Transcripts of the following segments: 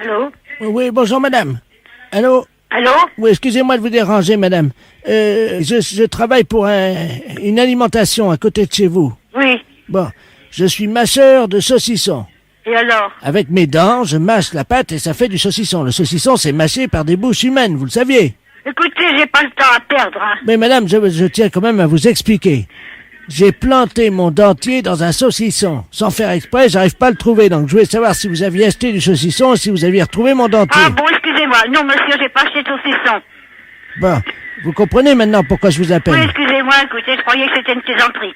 Allô? Oui, bonjour madame. Allô? Allô? Oui, excusez-moi de vous déranger madame. Je travaille pour une alimentation à côté de chez vous. Oui. Bon, je suis mâcheur de saucisson. Et alors? Avec mes dents, je mâche la pâte et ça fait du saucisson. Le saucisson, c'est mâché par des bouches humaines, vous le saviez. Écoutez, j'ai pas le temps à perdre, hein. Mais madame, je tiens quand même à vous expliquer. J'ai planté mon dentier dans un saucisson. Sans faire exprès, j'arrive pas à le trouver. Donc je voulais savoir si vous aviez acheté du saucisson et si vous aviez retrouvé mon dentier. Ah bon, excusez-moi. Non, monsieur, j'ai pas acheté de saucisson. Bon, vous comprenez maintenant pourquoi je vous appelle. Oui, excusez-moi, écoutez, je croyais que c'était une plaisanterie.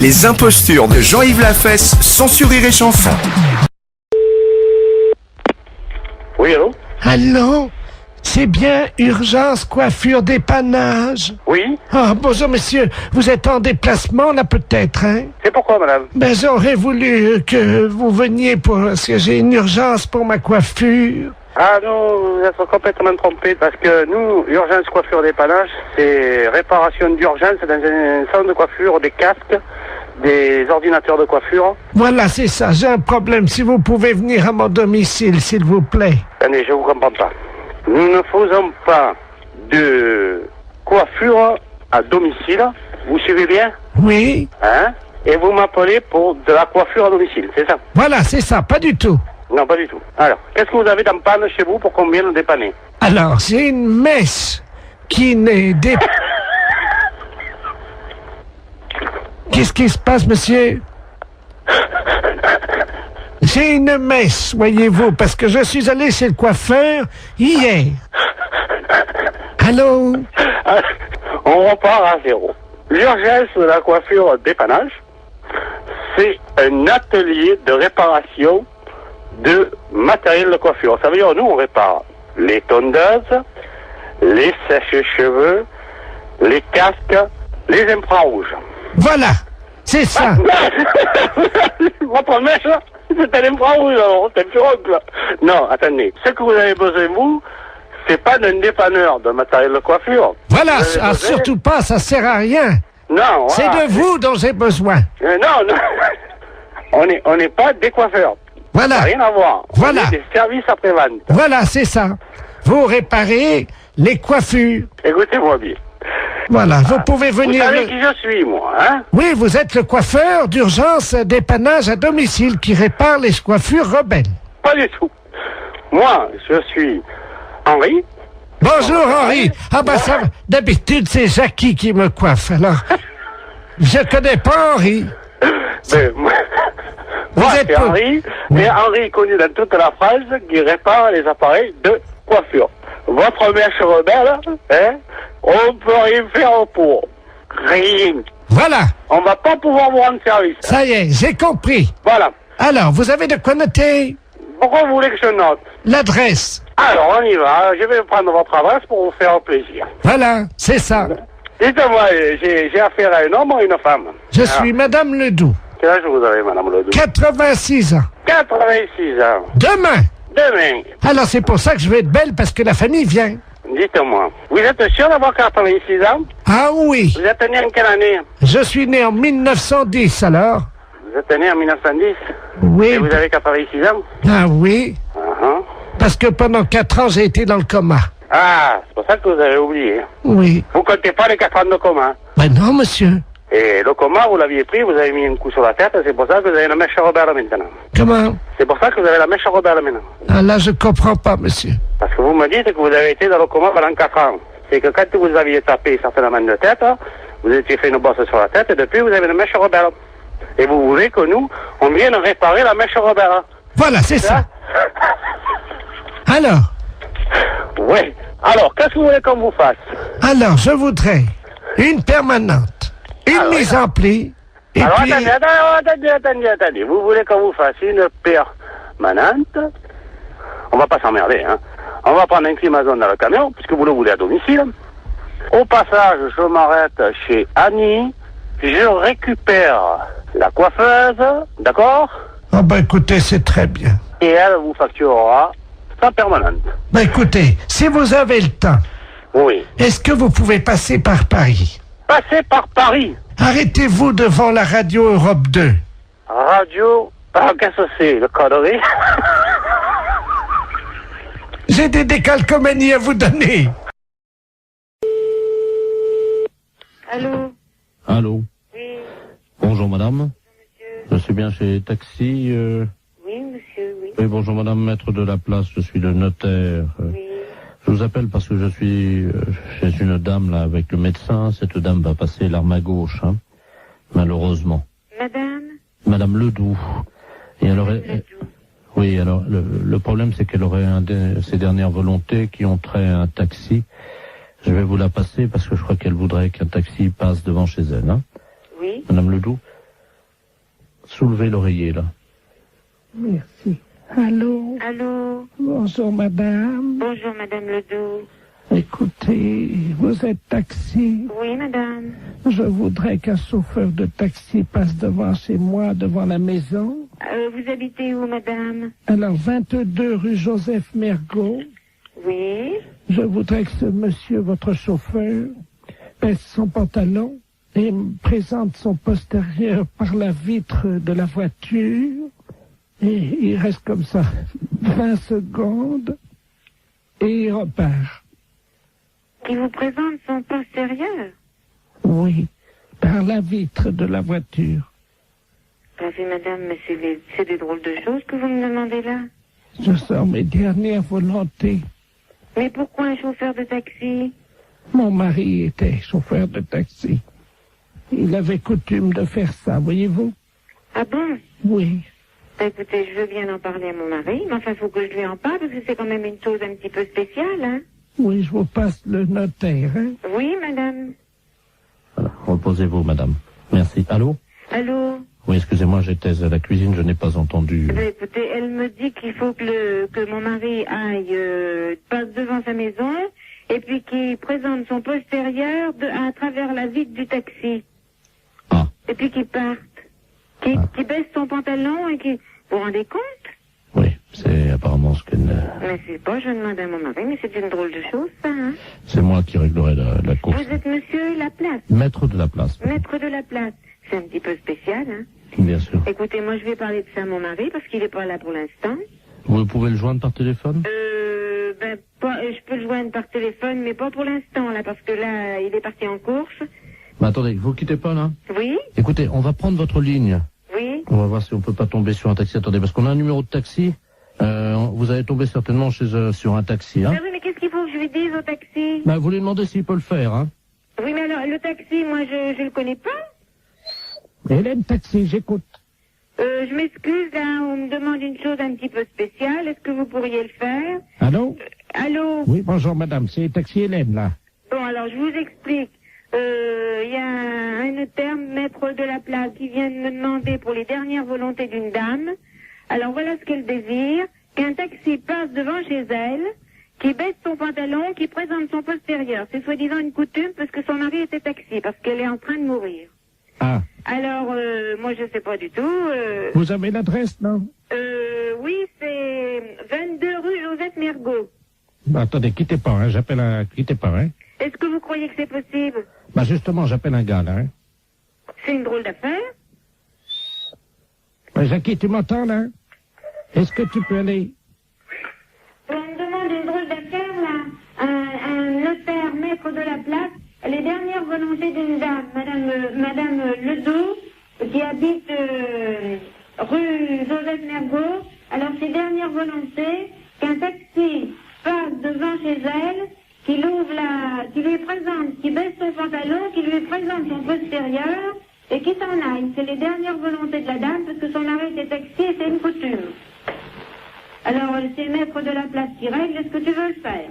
Les impostures de Jean-Yves Lafesse, sans sourire et chanson. Oui, allô? Allô? C'est bien Urgence Coiffure Dépannage? Oui? Ah, bonjour monsieur, vous êtes en déplacement là peut-être, hein? C'est pourquoi, madame? Ben j'aurais voulu que vous veniez parce que j'ai une urgence pour ma coiffure. Ah non, vous êtes complètement trompé, parce que nous, Urgence Coiffure Dépannage, c'est réparation d'urgence dans un salon de coiffure, des casques, des ordinateurs de coiffure. Voilà, c'est ça, j'ai un problème. Si vous pouvez venir à mon domicile, s'il vous plaît. Attendez, je vous comprends pas. Nous ne faisons pas de coiffure à domicile, vous suivez bien? Oui? Hein? Et vous m'appelez pour de la coiffure à domicile, c'est ça? Voilà, c'est ça, pas du tout. Non, pas du tout. Alors, qu'est-ce que vous avez dans panne chez vous pour qu'on vienne dépanner? Alors, j'ai une mèche qui n'est dé... Qu'est-ce qui se passe, monsieur? J'ai une mèche, voyez-vous, parce que je suis allé chez le coiffeur hier. Allô? On repart à zéro. L'urgence de la coiffure dépannage, c'est un atelier de réparation de matériel de coiffure. Ça veut dire, nous, on répare les tondeuses, les sèches-cheveux, les casques, les infrarouges. Voilà, c'est ça. Votre mèche, c'est un infrarouge, alors, c'est un pirogue, là. Non, attendez. Ce que vous avez besoin, vous, c'est pas d'un dépanneur de matériel de coiffure. Voilà, surtout pas, ça sert à rien. Non, C'est voilà. de vous dont j'ai besoin. Non, non. On n'est pas des coiffeurs. Voilà. Ça n'a rien à voir. Voilà. On est des services après-vente. Voilà, c'est ça. Vous réparez les coiffures. Écoutez-moi bien. Voilà, vous pouvez Vous venir... savez qui je suis, moi, hein? Oui, vous êtes le coiffeur d'urgence dépannage à domicile qui répare les coiffures rebelles. Pas du tout. Moi, je suis Henri. Bonjour Henri. Ah ben ça, d'habitude c'est Jackie qui me coiffe, alors... Je connais pas Henri. Mais, moi, êtes c'est pas- Henri, mais Henri est connu dans toute la France qui répare les appareils de coiffure. Votre mèche rebelle, hein, on peut rien faire pour. Rien. Voilà, On va pas pouvoir vous rendre service. ça y est, j'ai compris. Voilà. Alors, vous avez de quoi noter Pourquoi vous voulez que je note? l'adresse. Alors, on y va. Je vais prendre votre adresse pour vous faire plaisir. Voilà, c'est ça. Dites-moi, j'ai affaire à un homme ou à une femme? Je suis Madame Ledoux, Quel âge vous avez, Madame Ledoux? 86 ans. 86 ans. Demain. Demain. Alors c'est pour ça que je vais être belle, parce que la famille vient. Dites-moi, vous êtes sûr d'avoir 86 ans? Ah oui, Vous êtes né en quelle année? je suis né en 1910 alors. Vous êtes né en 1910? Et Oui, vous avez 86 ans? ah oui, Uh-huh. parce que pendant 4 ans j'ai été dans le coma. Ah, c'est pour ça que vous avez oublié. Oui. Vous comptez pas les 4 ans de coma. Ben non, monsieur. Et le coma, vous l'aviez pris, vous avez mis un coup sur la tête, c'est pour ça que vous avez la mèche rebelle maintenant. Comment? C'est pour ça que vous avez la mèche rebelle maintenant. Ah là, je comprends pas, monsieur. Parce que vous me dites que vous avez été dans le coma pendant 4 ans. C'est que quand vous aviez tapé certainement de tête, vous étiez fait une bosse sur la tête, et depuis vous avez une mèche rebelle. Et vous voulez que nous, on vienne réparer la mèche rebelle. Voilà, c'est ça. Alors, Oui. Alors, qu'est-ce que vous voulez qu'on vous fasse? je voudrais une permanente, une mise en pli, et Alors, puis... attendez. Vous voulez qu'on vous fasse une permanente? On va pas s'emmerder, hein. On va prendre un climazone dans le camion, puisque vous le voulez à domicile. Au passage, je m'arrête chez Annie. Je récupère la coiffeuse, d'accord? Ah ben écoutez, c'est très bien. Et elle vous facturera sa permanente. Ben écoutez, si vous avez le temps, Oui. est-ce que vous pouvez passer par Paris? Passez par Paris. Arrêtez-vous devant la radio Europe 2. Radio Ah, qu'est-ce que c'est, le connerie? J'ai des décalcomanies à vous donner. Allô? Allô. Oui, Bonjour madame. monsieur. Je suis bien chez Taxi. Oui, monsieur, oui. Oui, bonjour madame, maître de la place, je suis le notaire. Oui. Je vous appelle parce que je suis chez une dame là avec le médecin. Cette dame va passer l'arme à gauche, hein, malheureusement. Madame? Madame Ledoux. Et elle aurait... Ledoux. Oui, alors le problème c'est qu'elle aurait ses dernières volontés qui ont trait à un taxi. Je vais vous la passer parce que je crois qu'elle voudrait qu'un taxi passe devant chez elle, hein. Oui. Madame Ledoux, soulevez l'oreiller là. Merci. Allô? Allô? Bonjour, madame. Bonjour, madame Ledoux. Écoutez, vous êtes taxi. Oui, madame. Je voudrais qu'un chauffeur de taxi passe devant chez moi, devant la maison. Vous habitez où, madame? Alors, 22 rue Joseph Mergault. Oui. Je voudrais que ce monsieur, votre chauffeur, baisse son pantalon et me présente son postérieur par la vitre de la voiture. Et il reste comme ça 20 secondes et il repart. Qui vous présente son postérieur? Oui, par la vitre de la voiture. Bah oui, madame, mais c'est des drôles de choses que vous me demandez là. Je sors mes dernières volontés. Mais pourquoi un chauffeur de taxi? Mon mari était chauffeur de taxi. Il avait coutume de faire ça, voyez-vous? Ah bon? Oui. Bah, écoutez, je veux bien en parler à mon mari, mais enfin, il faut que je lui en parle, parce que c'est quand même une chose un petit peu spéciale, hein? Oui, je vous passe le notaire, hein? Oui, madame. Voilà, reposez-vous madame. Merci. Allô? Allô? Oui, excusez-moi, j'étais à la cuisine, je n'ai pas entendu. Bah, écoutez, elle me dit qu'il faut que mon mari aille, passe devant sa maison, et puis qu'il présente son postérieur à travers la vitre du taxi. Ah. Et puis qu'il parte. Qu'il baisse son pantalon et qu'il... Vous vous rendez compte? Oui, c'est apparemment ce qu'elle... Mais c'est pas, je demande à mon mari, mais c'est une drôle de chose, ça, hein? C'est moi qui réglerai la course. Vous êtes monsieur Laplace, Maître de la place. maître de la place. C'est un petit peu spécial, hein? Bien sûr. Écoutez, moi, je vais parler de ça à mon mari, parce qu'il est pas là pour l'instant. Vous pouvez le joindre par téléphone? Je peux le joindre par téléphone, mais pas pour l'instant, là, parce que là, il est parti en course. Mais attendez, vous quittez pas là? Oui? Écoutez, on va prendre votre ligne. Oui? On va voir si on peut pas tomber sur un taxi. Attendez, parce qu'on a un numéro de taxi. Vous allez tomber certainement sur un taxi, hein? Ah oui, mais qu'est-ce qu'il faut que je lui dise au taxi? Bah, vous lui demandez s'il peut le faire, hein? Oui, mais alors, le taxi, moi, je le connais pas. Hélène Taxi, j'écoute. Je m'excuse, là, on me demande une chose un petit peu spéciale. Est-ce que vous pourriez le faire? Allô? Allô? Oui, bonjour madame, c'est Taxi Hélène, là. Bon, alors, je vous explique. Il y a un notaire, maître de la place, qui vient de me demander pour les dernières volontés d'une dame. Alors, voilà ce qu'elle désire. Qu'un taxi passe devant chez elle, qui baisse son pantalon, qui présente son postérieur. C'est soi-disant une coutume parce que son mari était taxi, parce qu'elle est en train de mourir. Ah, Alors, moi, je sais pas du tout. vous avez l'adresse, non? Oui, c'est 22 rue Joseph Mergault. Bah, attendez, quittez pas, hein, quittez pas, hein. Est-ce que vous croyez que c'est possible? Bah, justement, j'appelle un gars, là, hein. C'est une drôle d'affaire. Jackie, tu m'entends, là? Est-ce que tu peux aller? On me demande une drôle d'affaire, là. Un notaire, maître de la place, les dernières volontés d'une dame, Madame Ledoux, qui habite rue Joseph Mergault. Alors, ses dernières volontés, qu'un taxi passe devant chez elle, qui lui présente, qui baisse son pantalon, qui lui présente son postérieur, et qui s'en aille. C'est les dernières volontés de la dame, parce que son mari était taxi et c'est une coutume. Alors, c'est le maître de la place qui règle, est-ce que tu veux le faire?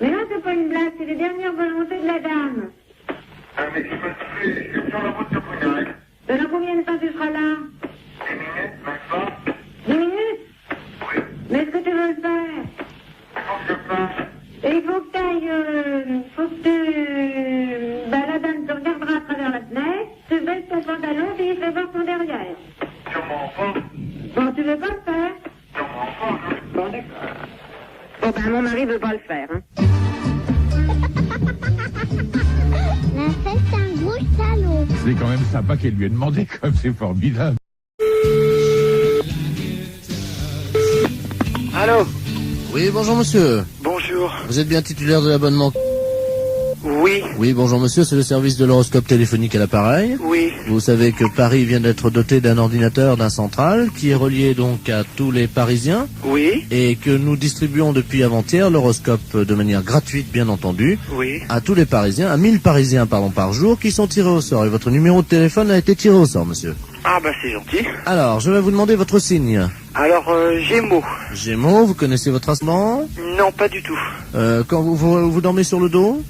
Mais non, c'est pas une blague, c'est les dernières volontés de la dame. Dans combien de temps tu seras là? 10 minutes? Mais est-ce que tu veux le faire? Et il faut que tu ailles, la dame te regardera à travers la fenêtre, tu baisses ton pantalon et il fait voir ton derrière. Bon, tu veux pas le faire? Bon, d'accord. Bon, ben, mon mari veut pas le faire, hein. La fête, c'est un gros salaud. C'est quand même sympa qu'elle lui ait demandé, comme c'est formidable. Allô? Oui, bonjour monsieur. Bonjour. Vous êtes bien titulaire de l'abonnement? Oui. Oui, bonjour monsieur, c'est le service de l'horoscope téléphonique à l'appareil. Oui. Vous savez que Paris vient d'être doté d'un ordinateur, d'un central, qui est relié donc à tous les Parisiens. Oui. Et que nous distribuons depuis avant-hier l'horoscope de manière gratuite, bien entendu. Oui. À tous les Parisiens, à 1000 Parisiens, par jour, qui sont tirés au sort. Et votre numéro de téléphone a été tiré au sort, monsieur. Ah bah c'est gentil. Alors, je vais vous demander votre signe. Alors, Gémeaux. Gémeaux, vous connaissez votre ascendant? Non, pas du tout. Quand vous dormez sur le dos?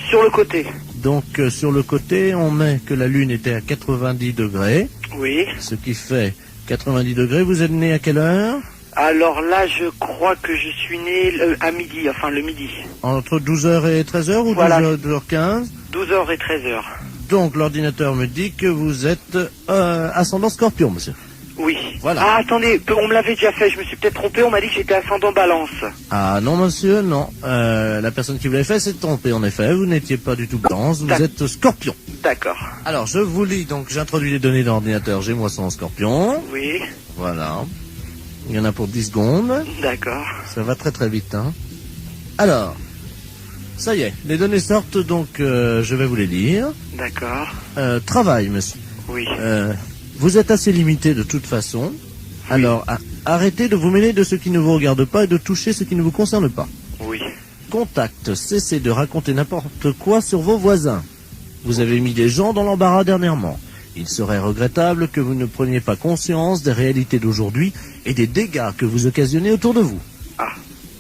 Sur le côté. Donc, sur le côté, on met que la Lune était à 90 degrés. Oui. Ce qui fait 90 degrés. Vous êtes né à quelle heure? Alors là, je crois que je suis né à midi, enfin le midi. Entre 12h et 13h ou Voilà. 12h15? 12h et 13h. Donc, l'ordinateur me dit que vous êtes ascendant Scorpion, monsieur. Oui. Voilà. Ah, attendez, on me l'avait déjà fait, je me suis peut-être trompé, on m'a dit que j'étais ascendant Balance. Ah non, monsieur, non. La personne qui vous l'avait fait s'est trompée, en effet. Vous n'étiez pas du tout Balance, vous êtes Scorpion. D'accord. Alors, je vous lis, donc, j'introduis les données d'ordinateur Gémeaux en Scorpion. Oui. Voilà. Il y en a pour 10 secondes. D'accord. Ça va très très vite, hein. Alors, ça y est, les données sortent, donc je vais vous les lire. D'accord. Travail, monsieur. Oui. Vous êtes assez limité de toute façon. Alors, arrêtez de vous mêler de ce qui ne vous regarde pas et de toucher ce qui ne vous concerne pas. Oui. Contact, cessez de raconter n'importe quoi sur vos voisins. Vous avez mis des gens dans l'embarras dernièrement. Il serait regrettable que vous ne preniez pas conscience des réalités d'aujourd'hui et des dégâts que vous occasionnez autour de vous. Ah.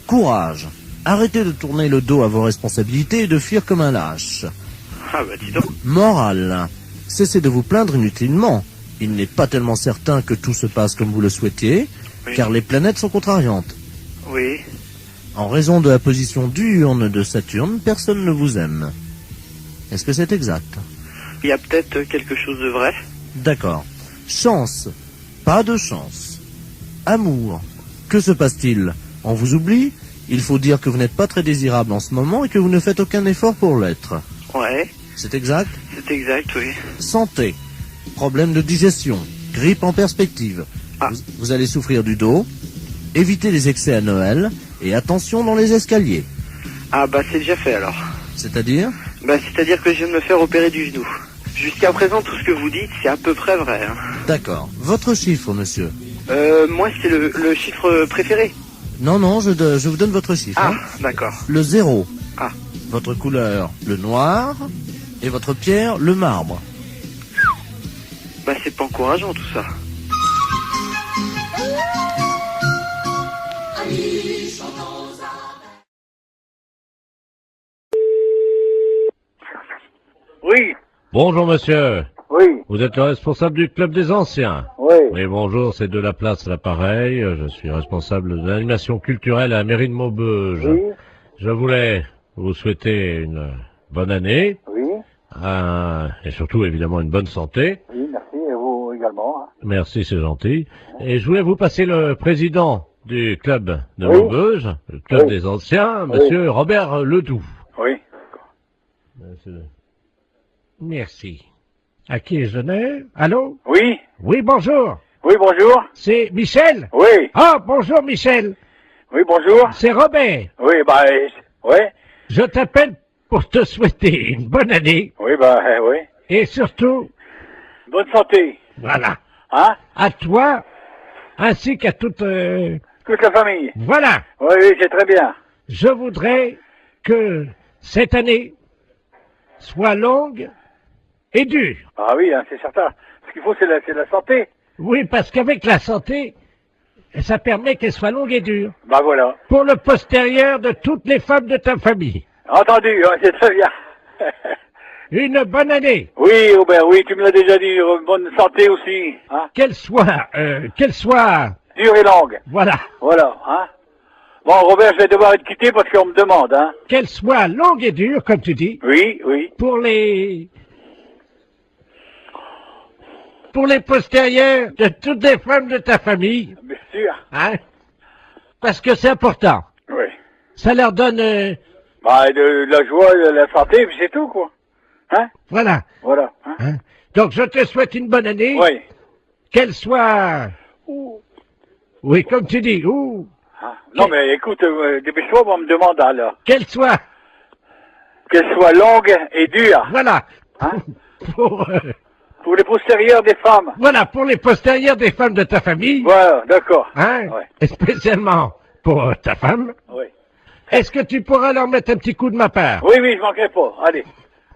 Courage. Arrêtez de tourner le dos à vos responsabilités et de fuir comme un lâche. Ah bah dis donc. Morale. Cessez de vous plaindre inutilement. Il n'est pas tellement certain que tout se passe comme vous le souhaitiez, Oui. car les planètes sont contrariantes. Oui. En raison de la position diurne de Saturne, personne ne vous aime. Est-ce que c'est exact? Il y a peut-être quelque chose de vrai. D'accord. Chance. Pas de chance. Amour. Que se passe-t-il? On vous oublie? Il faut dire que vous n'êtes pas très désirable en ce moment et que vous ne faites aucun effort pour l'être. Ouais. C'est exact? C'est exact, oui. Santé. Problème de digestion. Grippe en perspective. Ah. Vous allez souffrir du dos. Évitez les excès à Noël. Et attention dans les escaliers. Ah bah c'est déjà fait alors. C'est-à-dire? Bah c'est-à-dire que je viens de me faire opérer du genou. Jusqu'à présent, tout ce que vous dites, c'est à peu près vrai. Hein. D'accord. Votre chiffre, monsieur? Moi, c'est le chiffre préféré. Non, non, je vous donne votre chiffre. Ah, hein. d'accord. Le 0. Ah. Votre couleur, le noir. Et votre pierre, le marbre. Bah c'est pas encourageant tout ça. Oui. Bonjour monsieur. Oui. Vous êtes le responsable du club des anciens. Oui. Oui, bonjour, c'est de la place à l'appareil. Je suis responsable de l'animation culturelle à la mairie de Maubeuge. Oui. Je voulais vous souhaiter une bonne année. Oui. Et surtout, évidemment, une bonne santé. Oui, merci, et vous également. Hein. Merci, c'est gentil. Et je voulais vous passer le président du club de Oui. Maubeuge, le club Oui. des anciens, Oui. monsieur Robert Ledoux. Oui. Merci. À qui ai-je donné? Allô? Oui. Oui, bonjour. Oui, bonjour. C'est Michel? Oui. Ah, bonjour Michel. Oui, bonjour. C'est Robert. Oui, bah, ouais. Je t'appelle pour te souhaiter une bonne année Oui, bah, oui. et surtout, Bonne santé. voilà, Hein? à toi ainsi qu'à toute... Toute la famille. Voilà, Oui, oui, c'est très bien. je voudrais que cette année soit longue et dure. Ah oui, hein, c'est certain. Ce qu'il faut, c'est la santé. Oui, parce qu'avec la santé, ça permet qu'elle soit longue et dure. Bah voilà. Pour le postérieur de toutes les femmes de ta famille. Entendu, hein, c'est très bien. Une bonne année. Oui, Robert, oui, tu me l'as déjà dit. Bonne santé aussi. Hein? Qu'elle soit... Dure et longue. Voilà. Voilà, hein. Bon, Robert, je vais devoir te quitter parce qu'on me demande, hein. Qu'elle soit longue et dure, comme tu dis. Oui, oui. Pour les postérieurs de toutes les femmes de ta famille. Bien sûr. Hein? Parce que c'est important. Oui. Ça leur donne... Bah, de la joie, de la santé, puis c'est tout, quoi. Hein? Voilà. Voilà. Hein? Hein? Donc, je te souhaite une bonne année. Oui. Qu'elle soit... Oui, comme tu dis, Ah, non, mais écoute, dépêche-toi, on me demande alors. Qu'elle soit... Qu'elle soit longue et dure. Voilà. Hein? Pour les postérieurs des femmes. Voilà, pour les postérieurs des femmes de ta famille. Voilà, d'accord. Hein? Ouais. Et spécialement pour ta femme. Oui. Est-ce que tu pourras leur mettre un petit coup de ma part? Oui, je manquerai pas. Allez.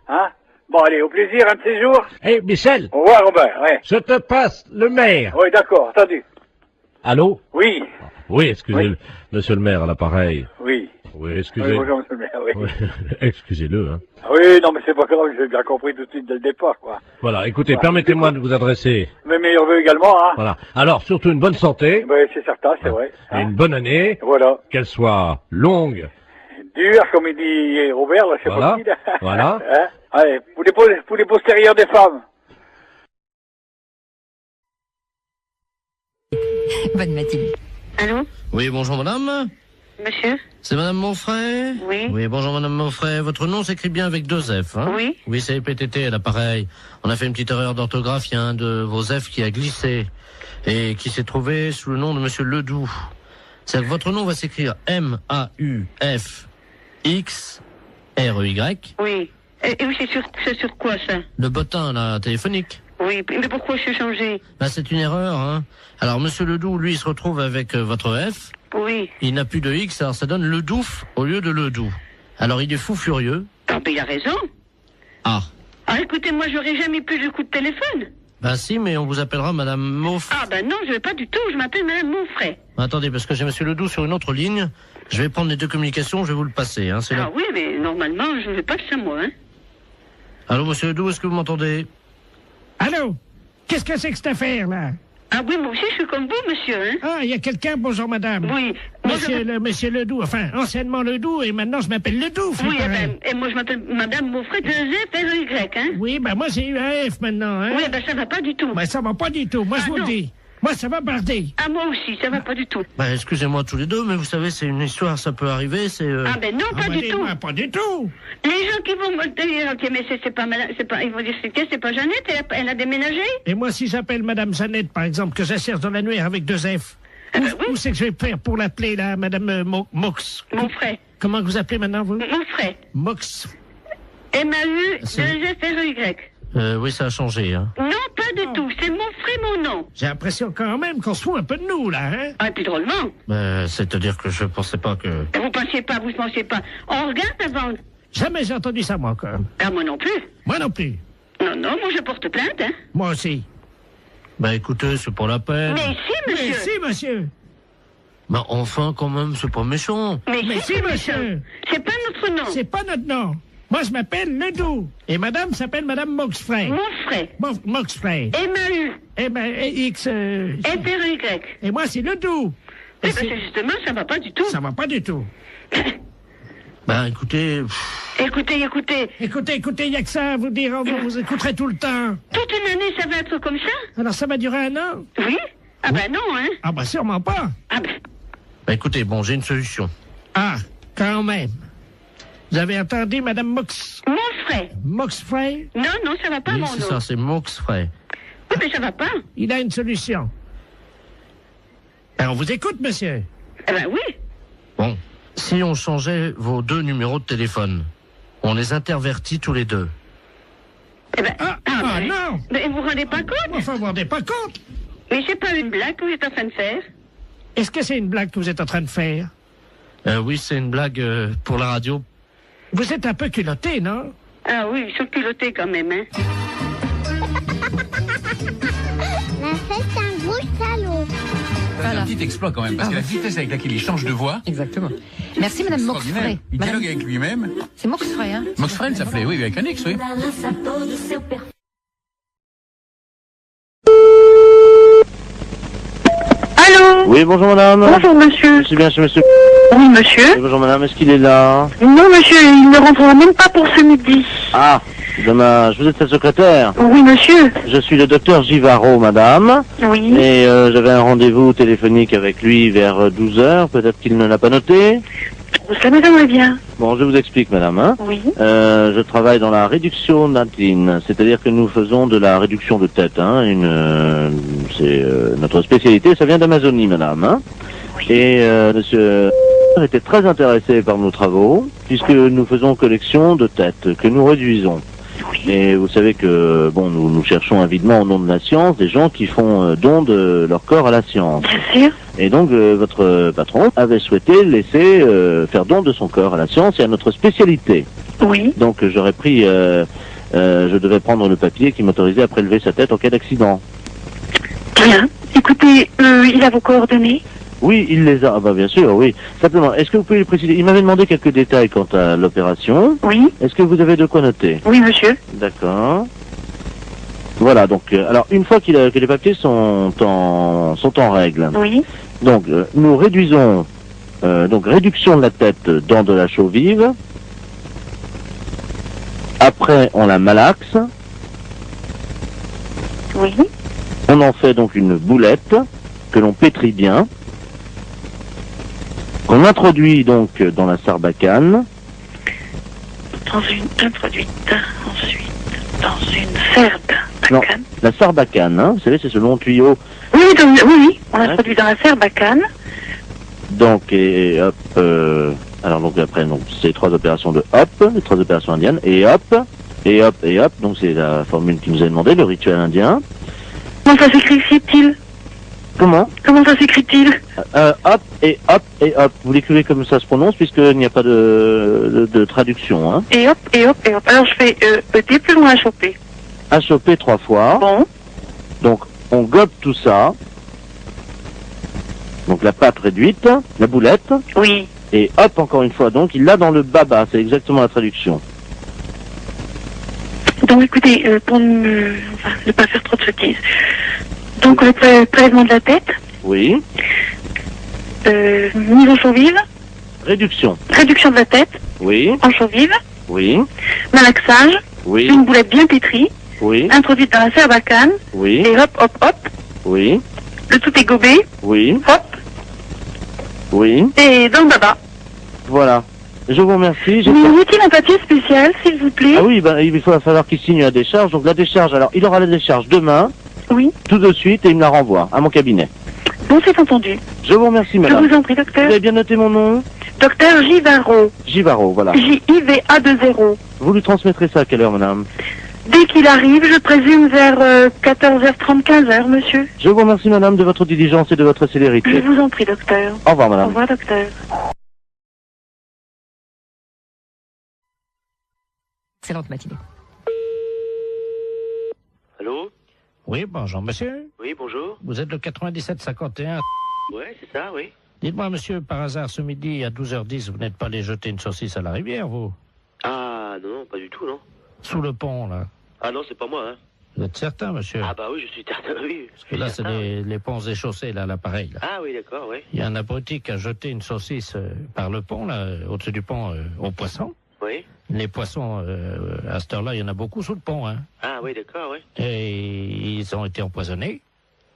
Hein? Bon, allez, au plaisir, un de ces jours. Eh, Michel. Au revoir, Robert, ouais. Je te passe le maire. Oui, d'accord, entendu. Allô? Oui. Oui, excusez-le. Monsieur le maire, à l'appareil. Oui. Oui, Oui, excusez. bonjour, monsieur le maire, oui. Oui, excusez-le, hein. Oui, non, mais c'est pas grave, j'ai bien compris tout de suite dès le départ, quoi. Voilà, écoutez, Ouais. permettez-moi de vous adresser. Mes meilleurs vœux également, hein. Voilà. Alors, surtout une bonne santé. Oui, c'est certain, c'est vrai. Et une bonne année. Voilà. Qu'elle soit longue. Dur, comme il dit Robert, là, je sais Voilà. pas qui, là. Voilà. Hein? Allez, pour les postérieurs des femmes. Bonne matinée. Allô? Oui, bonjour madame. Monsieur? C'est madame Monfray? Oui. Oui, bonjour madame Monfray. Votre nom s'écrit bien avec 2 F, hein? Oui. Oui, c'est PTT à l'appareil. On a fait une petite erreur d'orthographe. Il y a un de vos F qui a glissé et qui s'est trouvé sous le nom de monsieur Ledoux. C'est que votre nom va s'écrire M-A-U-F-X-R-E-Y. Oui. Et oui, c'est sur quoi, ça? Le bottin, là, téléphonique. Oui, mais pourquoi je suis changé? Là, c'est une erreur, hein. Alors, monsieur Ledoux, lui, il se retrouve avec votre F. Oui. Il n'a plus de X, alors ça donne Ledouf au lieu de Ledoux. Alors, il est fou furieux. Ah, mais il a raison. Ah. Ah, écoutez, moi, j'aurais jamais plus de coup de téléphone. Ben si, mais on vous appellera madame Monfray. Ah, ben non, je vais pas du tout. Je m'appelle madame Monfray. Attendez, parce que j'ai monsieur Ledoux sur une autre ligne. Je vais prendre les 2 communications, je vais vous le passer, hein. C'est Ah oui, mais normalement, je ne fais pas ça, moi, hein. Allô, monsieur Ledoux, est-ce que vous m'entendez? Allô? Qu'est-ce que c'est que cette affaire-là? Ah oui, moi aussi, je suis comme vous, monsieur, hein. Ah, il y a quelqu'un, bonjour madame. Oui. Monsieur Ledoux, enfin, anciennement Ledoux, et maintenant je m'appelle Ledoux. Oui, et moi, je m'appelle madame Monfray, 2 F, R-E-Y, hein. Oui, ben moi, j'ai eu un F maintenant, hein. Oui, ben ça va pas du tout. Ben ça va pas du tout, moi je vous le dis. Moi, ça va barder. Ah, moi aussi, ça va pas du tout. Ben, excusez-moi tous les deux, mais vous savez, c'est une histoire, ça peut arriver, c'est... Ah, ben non, pas du tout. Pas du tout. Les gens qui vont me dire, ok, mais c'est pas madame, ils vont dire, c'est pas Jeannette, elle a déménagé? Et moi, si j'appelle madame Jeannette, par exemple, que j'assère dans l'annuaire avec 2 F, où c'est que je vais faire pour l'appeler, là, madame Mox? Monfray. Comment vous appelez maintenant, vous? Monfray. Mox. M-A-U-2-F-R-E-Y. Oui, ça a changé, hein. Non, pas du tout. C'est Monfray, mon nom. J'ai l'impression quand même qu'on se fout un peu de nous, là, hein? Ah, puis drôlement. C'est-à-dire que je pensais pas que... Vous pensiez pas. On regarde avant. Jamais j'ai entendu ça, moi, quand même. Ah, moi non plus. Moi non plus. Non, moi je porte plainte, hein. Moi aussi. Ben, écoutez, c'est pas la peine. Mais si, monsieur. Mais si, monsieur. Ben, enfin, quand même, c'est pas méchant. Mais si, monsieur. C'est pas notre nom. C'est pas notre nom. Moi, je m'appelle Ledoux. Et madame s'appelle madame Moxfray. Monfray. Moxfray. M-A-U. X... F-R-E-Y. Et moi, c'est Ledoux. Eh ben, c'est justement, ça va pas du tout. Ça va pas du tout. Ben, écoutez... Écoutez. Écoutez, il y a que ça à vous dire. Vous écouterez tout le temps. Toute une année, ça va être comme ça? Alors, ça va durer 1 an? Oui. Ah ben non, hein. Ah ben sûrement pas. Ah ben... Ben, écoutez, bon, j'ai une solution. Ah, quand même. Vous avez entendu, madame Monfray. Moxfray? Non, ça va pas, Oui, mon c'est nom. ça, c'est Moxfray. Oui, mais ça va pas. Il a une solution. Alors, on vous écoute, monsieur. Eh ben oui. Bon, si on changeait vos 2 numéros de téléphone, on les intervertit tous les 2. Eh ben... non. Mais vous vous rendez pas compte? Enfin, vous vous rendez pas compte? Mais c'est pas une blague que vous êtes en train de faire. Est-ce que c'est une blague que vous êtes en train de faire? Oui, c'est une blague pour la radio. Vous êtes un peu culotté, non? Ah oui, ils sont culottés quand même, hein. Mais c'est un gros salaud. C'est un petit exploit quand même, parce que la vitesse avec laquelle il change de voix... Exactement. Merci, madame Moxfray. Il dialogue avec lui-même. C'est Moxfray, hein? Moxfray, ça s'appelait, oui, avec un X, oui. Allô? Oui, bonjour madame. Bonjour monsieur. Je suis bien chez monsieur. Oui monsieur. Oui, bonjour madame, est-ce qu'il est là? Non monsieur, il ne rentrera même pas pour ce midi. Ah, dommage. Vous êtes sa secrétaire? Oui monsieur. Je suis le docteur Givaro, madame. Oui. Et j'avais un rendez-vous téléphonique avec lui vers 12h. Peut-être qu'il ne l'a pas noté. Ça m'aimerait bien. Bon, je vous explique, madame. Hein. Oui. Je travaille dans la réduction natine, c'est-à-dire que nous faisons de la réduction de tête. Hein, c'est notre spécialité, ça vient d'Amazonie, madame. Hein. Oui. Et monsieur était très intéressé par nos travaux, puisque nous faisons collection de têtes que nous réduisons. Oui. Et vous savez que bon, nous cherchons avidement au nom de la science des gens qui font don de leur corps à la science. Bien sûr. Et donc votre patron avait souhaité laisser faire don de son corps à la science et à notre spécialité. Oui. Donc j'aurais pris, je devais prendre le papier qui m'autorisait à prélever sa tête en cas d'accident. Bien. Écoutez, il a vos coordonnées? Oui, il les a. Ah bah bien sûr, oui. Simplement, est-ce que vous pouvez lui préciser? Il m'avait demandé quelques détails quant à l'opération. Oui. Est-ce que vous avez de quoi noter? Oui, monsieur. D'accord. Voilà, donc, alors, une fois que les papiers sont en règle. Oui. Donc, nous réduisons, donc, réduction de la tête dans de la chaux vive. Après, on la malaxe. Oui. On en fait donc une boulette que l'on pétrit bien. Qu'on introduit donc dans la sarbacane. Introduite ensuite dans une sarbacane. Non, la sarbacane, hein, vous savez, c'est ce long tuyau. Oui, oui, on introduit dans la sarbacane. Donc, et hop, alors donc après, donc, c'est 3 opérations de hop, les 3 opérations indiennes, et hop, et hop, et hop, donc c'est la formule qui nous a demandé, le rituel indien. Comment ça s'écrit-il? Comment ça s'écrit-il? Hop et hop et hop. Vous l'écrivez comme ça se prononce puisqu'il n'y a pas de traduction. Hein. Et hop et hop et hop. Alors je fais ET plus loin à choper. À choper 3 fois. Bon. Donc on gobe tout ça. Donc la pâte réduite, la boulette. Oui. Et hop encore une fois. Donc il l'a dans le baba. C'est exactement la traduction. Donc écoutez, pour ne pas faire trop de sottises. Donc le prélèvement de la tête. Oui. Mise en chaux vive. Réduction. Réduction de la tête. Oui. En chaux vive. Oui. Malaxage. Oui. Une boulette bien pétrie. Oui. Introduite dans la sarbacane. Oui. Et hop, hop, hop. Oui. Le tout est gobé. Oui. Hop. Oui. Et dans le baba. Voilà. Je vous remercie. Il vous faut-il un papier spécial, s'il vous plaît? Ah oui, ben, il va falloir qu'il signe la décharge. Donc la décharge, alors il aura la décharge demain. Oui. Tout de suite et il me la renvoie à mon cabinet. Bon, c'est entendu. Je vous remercie, madame. Je vous en prie, docteur. Vous avez bien noté mon nom? Docteur Givaro. Givaro, voilà. J-I-V-A-2-0. Vous lui transmettrez ça à quelle heure, madame? Dès qu'il arrive, je présume vers 14h30, 15h, monsieur. Je vous remercie, madame, de votre diligence et de votre célérité. Je vous en prie, docteur. Au revoir, madame. Au revoir, docteur. Excellente matinée. Allô? Oui, bonjour, monsieur. Oui, bonjour. Vous êtes le 9751. Ouais, c'est ça, oui. Dites-moi, monsieur, par hasard, ce midi, à 12h10, vous n'êtes pas allé jeter une saucisse à la rivière, vous? Ah, non, pas du tout, non. Sous le pont, là. Ah non, c'est pas moi, hein. Vous êtes certain, monsieur? Ah bah oui, je suis certain, oui. Parce que là, c'est les ponts et chaussées, là, l'appareil, là. Ah oui, d'accord, oui. Il y a un abruti qui a jeté une saucisse par le pont, là, au-dessus du pont, aux poissons. Oui. Les poissons, à cette heure-là, il y en a beaucoup sous le pont, hein. Ah oui, d'accord, oui. Et ils ont été empoisonnés.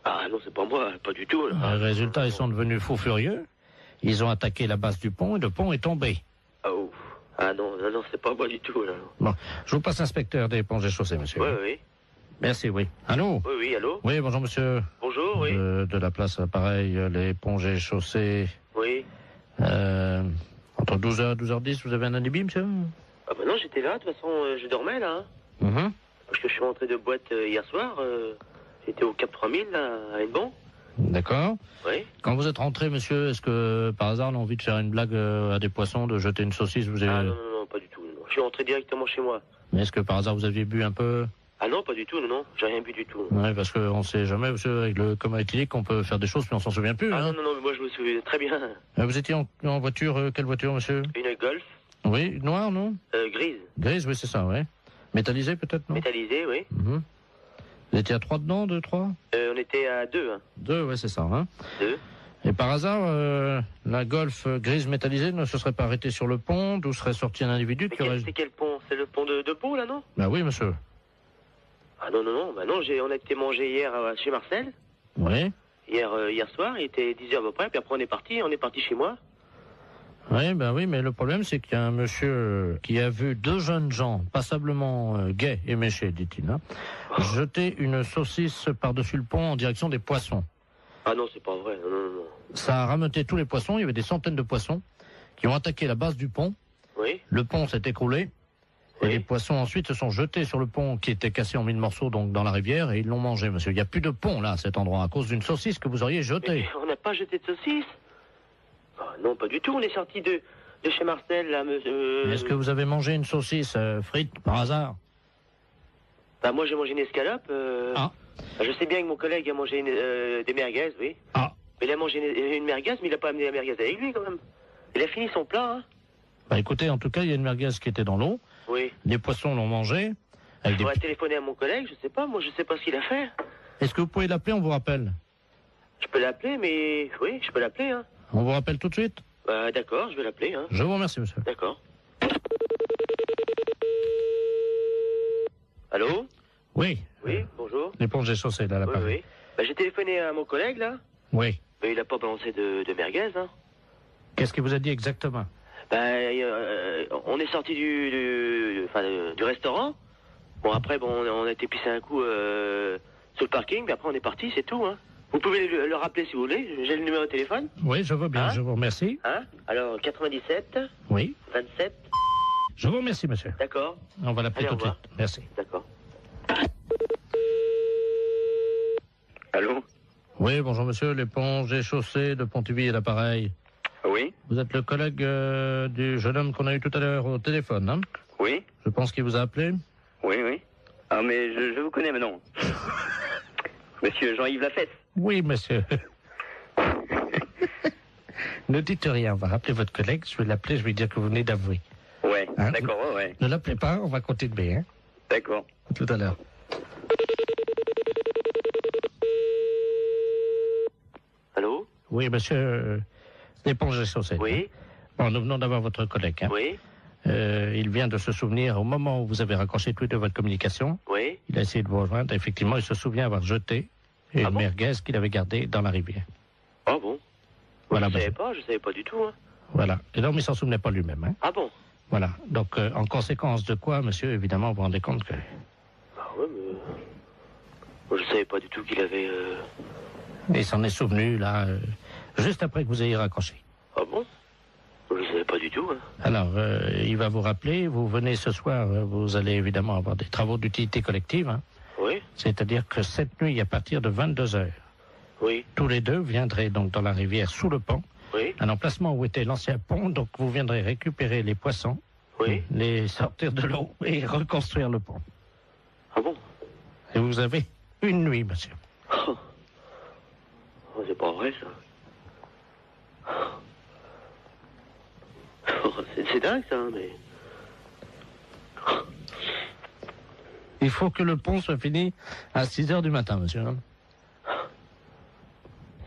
Ah non, c'est pas moi, pas du tout, là. Résultat, ils sont devenus fous furieux. Ils ont attaqué la base du pont et le pont est tombé. Oh. Ah non, non, non, c'est pas moi du tout, là. Bon, je vous passe l'inspecteur des ponts et chaussées, monsieur. Oui, oui. Merci, oui. Allô? Oui, oui, allô? Oui, bonjour, monsieur. Bonjour, oui. De la place, pareil, les ponts et chaussées. Oui. Entre 12h et 12h10, vous avez un alibi, monsieur? Ah bah non, j'étais là, de toute façon, je dormais, là. Hein. Parce que je suis rentré de boîte hier soir. J'étais au Cap 3000, là, à Hennebon. D'accord. Oui. Quand vous êtes rentré, monsieur, est-ce que, par hasard, on a envie de faire une blague à des poissons, de jeter une saucisse, vous avez... Ah non, non, non, pas du tout, non. Je suis rentré directement chez moi. Mais est-ce que, par hasard, vous aviez bu un peu? Ah non, pas du tout, non, non. J'ai rien bu du tout. Oui, parce qu'on sait jamais, monsieur, avec le coma éthylique, on peut faire des choses, mais on s'en souvient plus, Ah hein. non, non, non, mais moi, je me souviens très bien. Vous étiez en voiture, quelle voiture, monsieur? Une Golf. Oui, noire, non? Grise. Grise, oui, c'est ça, oui. Métallisée, peut-être, non? Métallisée, oui. Vous étiez à 3 dedans, 2, 3? On était à 2, hein. 2, oui, c'est ça, hein. 2. Et par hasard, la Golf grise métallisée ne se serait pas arrêtée sur le pont, d'où serait sorti un individu qui aurait... C'est quel pont? C'est le pont de Pau, là, non? Bah oui, monsieur. Ah non, non, non, bah non, on a été manger hier chez Marcel. Oui. Hier soir, il était 10h à peu près, puis après on est parti chez moi. Oui, mais le problème, c'est qu'il y a un monsieur qui a vu 2 jeunes gens, passablement gays et méchés, dit-il, hein, jeter une saucisse par-dessus le pont en direction des poissons. Ah non, c'est pas vrai. Non. Ça a rameuté tous les poissons. Il y avait des centaines de poissons qui ont attaqué la base du pont. Oui. Le pont s'est écroulé. Et les poissons ensuite se sont jetés sur le pont qui était cassé en 1000 morceaux donc dans la rivière et ils l'ont mangé, monsieur. Il n'y a plus de pont là à cet endroit à cause d'une saucisse que vous auriez jetée. Mais on n'a pas jeté de saucisse. Non, pas du tout. On est sorti de chez Marcel là, monsieur. Est-ce que vous avez mangé une saucisse frite par hasard? Bah moi j'ai mangé une escalope. Je sais bien que mon collègue a mangé des merguez, oui. Ah. Mais il a mangé une merguez, mais il n'a pas amené la merguez avec lui quand même. Il a fini son plat, hein. Bah écoutez, en tout cas, il y a une merguez qui était dans l'eau. Oui. Les poissons l'ont mangé. Il faudrait téléphoner à mon collègue, je sais pas, moi je sais pas ce qu'il a fait. Est-ce que vous pouvez l'appeler, on vous rappelle? Je peux l'appeler, mais... Oui, je peux l'appeler, hein. On vous rappelle tout de suite? Bah d'accord, je vais l'appeler, hein. Je vous remercie, monsieur. D'accord. Allô? Oui. Oui, bonjour. L'éponge est chaussée, là, l'appareil. Oui. Bah j'ai téléphoné à mon collègue, là. Oui. Mais il a pas balancé de merguez, hein. Qu'est-ce qu'il vous a dit exactement? On est sorti du restaurant. Bon, après, on a été pisser un coup sur le parking, puis après on est parti, c'est tout, hein. Vous pouvez le rappeler si vous voulez, j'ai le numéro de téléphone. Oui, je veux bien, je vous remercie. Hein? Alors, 97. Oui. 27. Je vous remercie, monsieur. D'accord. On va l'appeler tout de suite. Merci. D'accord. Allô? Oui, bonjour monsieur, l'éponge est chaussée de Pontivy et l'appareil. Oui. Vous êtes le collègue du jeune homme qu'on a eu tout à l'heure au téléphone, hein? Oui. Je pense qu'il vous a appelé. Oui. Ah, mais je vous connais maintenant. Monsieur Jean-Yves Lafesse. Oui, monsieur. Ne dites rien, on va rappeler votre collègue, je vais l'appeler, je vais dire que vous venez d'avouer. Ouais, hein? D'accord, ouais. Ne l'appelez pas, on va continuer, hein? D'accord. Tout à l'heure. Allô? Oui, monsieur, l'éponge est chaussée. Oui. Bon, nous venons d'avoir votre collègue, hein? Oui. Il vient de se souvenir, au moment où vous avez raccroché tous les deux votre communication, oui. Il a essayé de vous rejoindre, effectivement, il se souvient avoir jeté une merguez qu'il avait gardée dans la rivière. Ah bon? Voilà, je savais pas du tout, hein. Voilà. Et donc, il s'en souvenait pas lui-même, hein. Ah bon? Voilà. Donc, en conséquence de quoi, monsieur, évidemment, vous vous rendez compte que... Ah ouais, mais... Moi, je savais pas du tout qu'il avait... Il s'en est souvenu, là, juste après que vous ayez raccroché. Ah bon? Je savais pas du tout, hein. Alors, il va vous rappeler, vous venez ce soir, vous allez évidemment avoir des travaux d'utilité collective, hein. Oui. C'est-à-dire que cette nuit, à partir de 22h, oui. Tous les deux viendraient donc dans la rivière sous le pont, oui. Un emplacement où était l'ancien pont, donc vous viendrez récupérer les poissons, oui. Les sortir de l'eau et reconstruire le pont. Ah bon? Et vous avez une nuit, monsieur. Oh, c'est pas vrai, ça. C'est dingue, ça, mais... Il faut que le pont soit fini à 6h du matin, monsieur.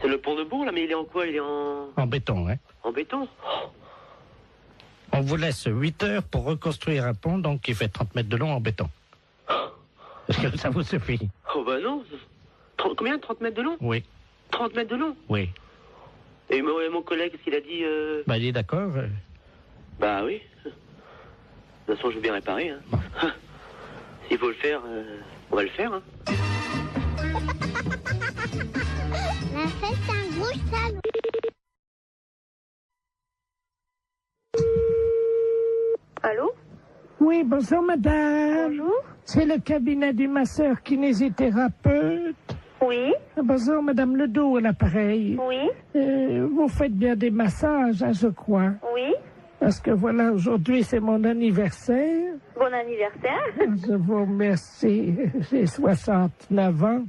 C'est le pont de Bourg, là, mais il est en quoi? Il est en... En béton, hein. En béton? On vous laisse 8 heures pour reconstruire un pont, donc qui fait 30 mètres de long en béton. Est-ce que ça vous suffit? Oh bah non. Combien? 30 mètres de long? Oui. 30 mètres de long? Oui. Et mon collègue, qu'est-ce qu'il a dit? Bah, il est d'accord. Bah oui. De toute façon, je veux bien réparer, hein. Bon. S'il faut le faire, on va le faire, hein. La fête, c'est un gros salon. Allô? Oui, bonjour madame. Bonjour. C'est le cabinet du masseur kinésithérapeute. Oui. Bonjour madame Ledoux à l'appareil. Oui. Vous faites bien des massages, hein, je crois. Oui. Parce que voilà, aujourd'hui c'est mon anniversaire. Bon anniversaire. Je vous remercie. J'ai 69 ans.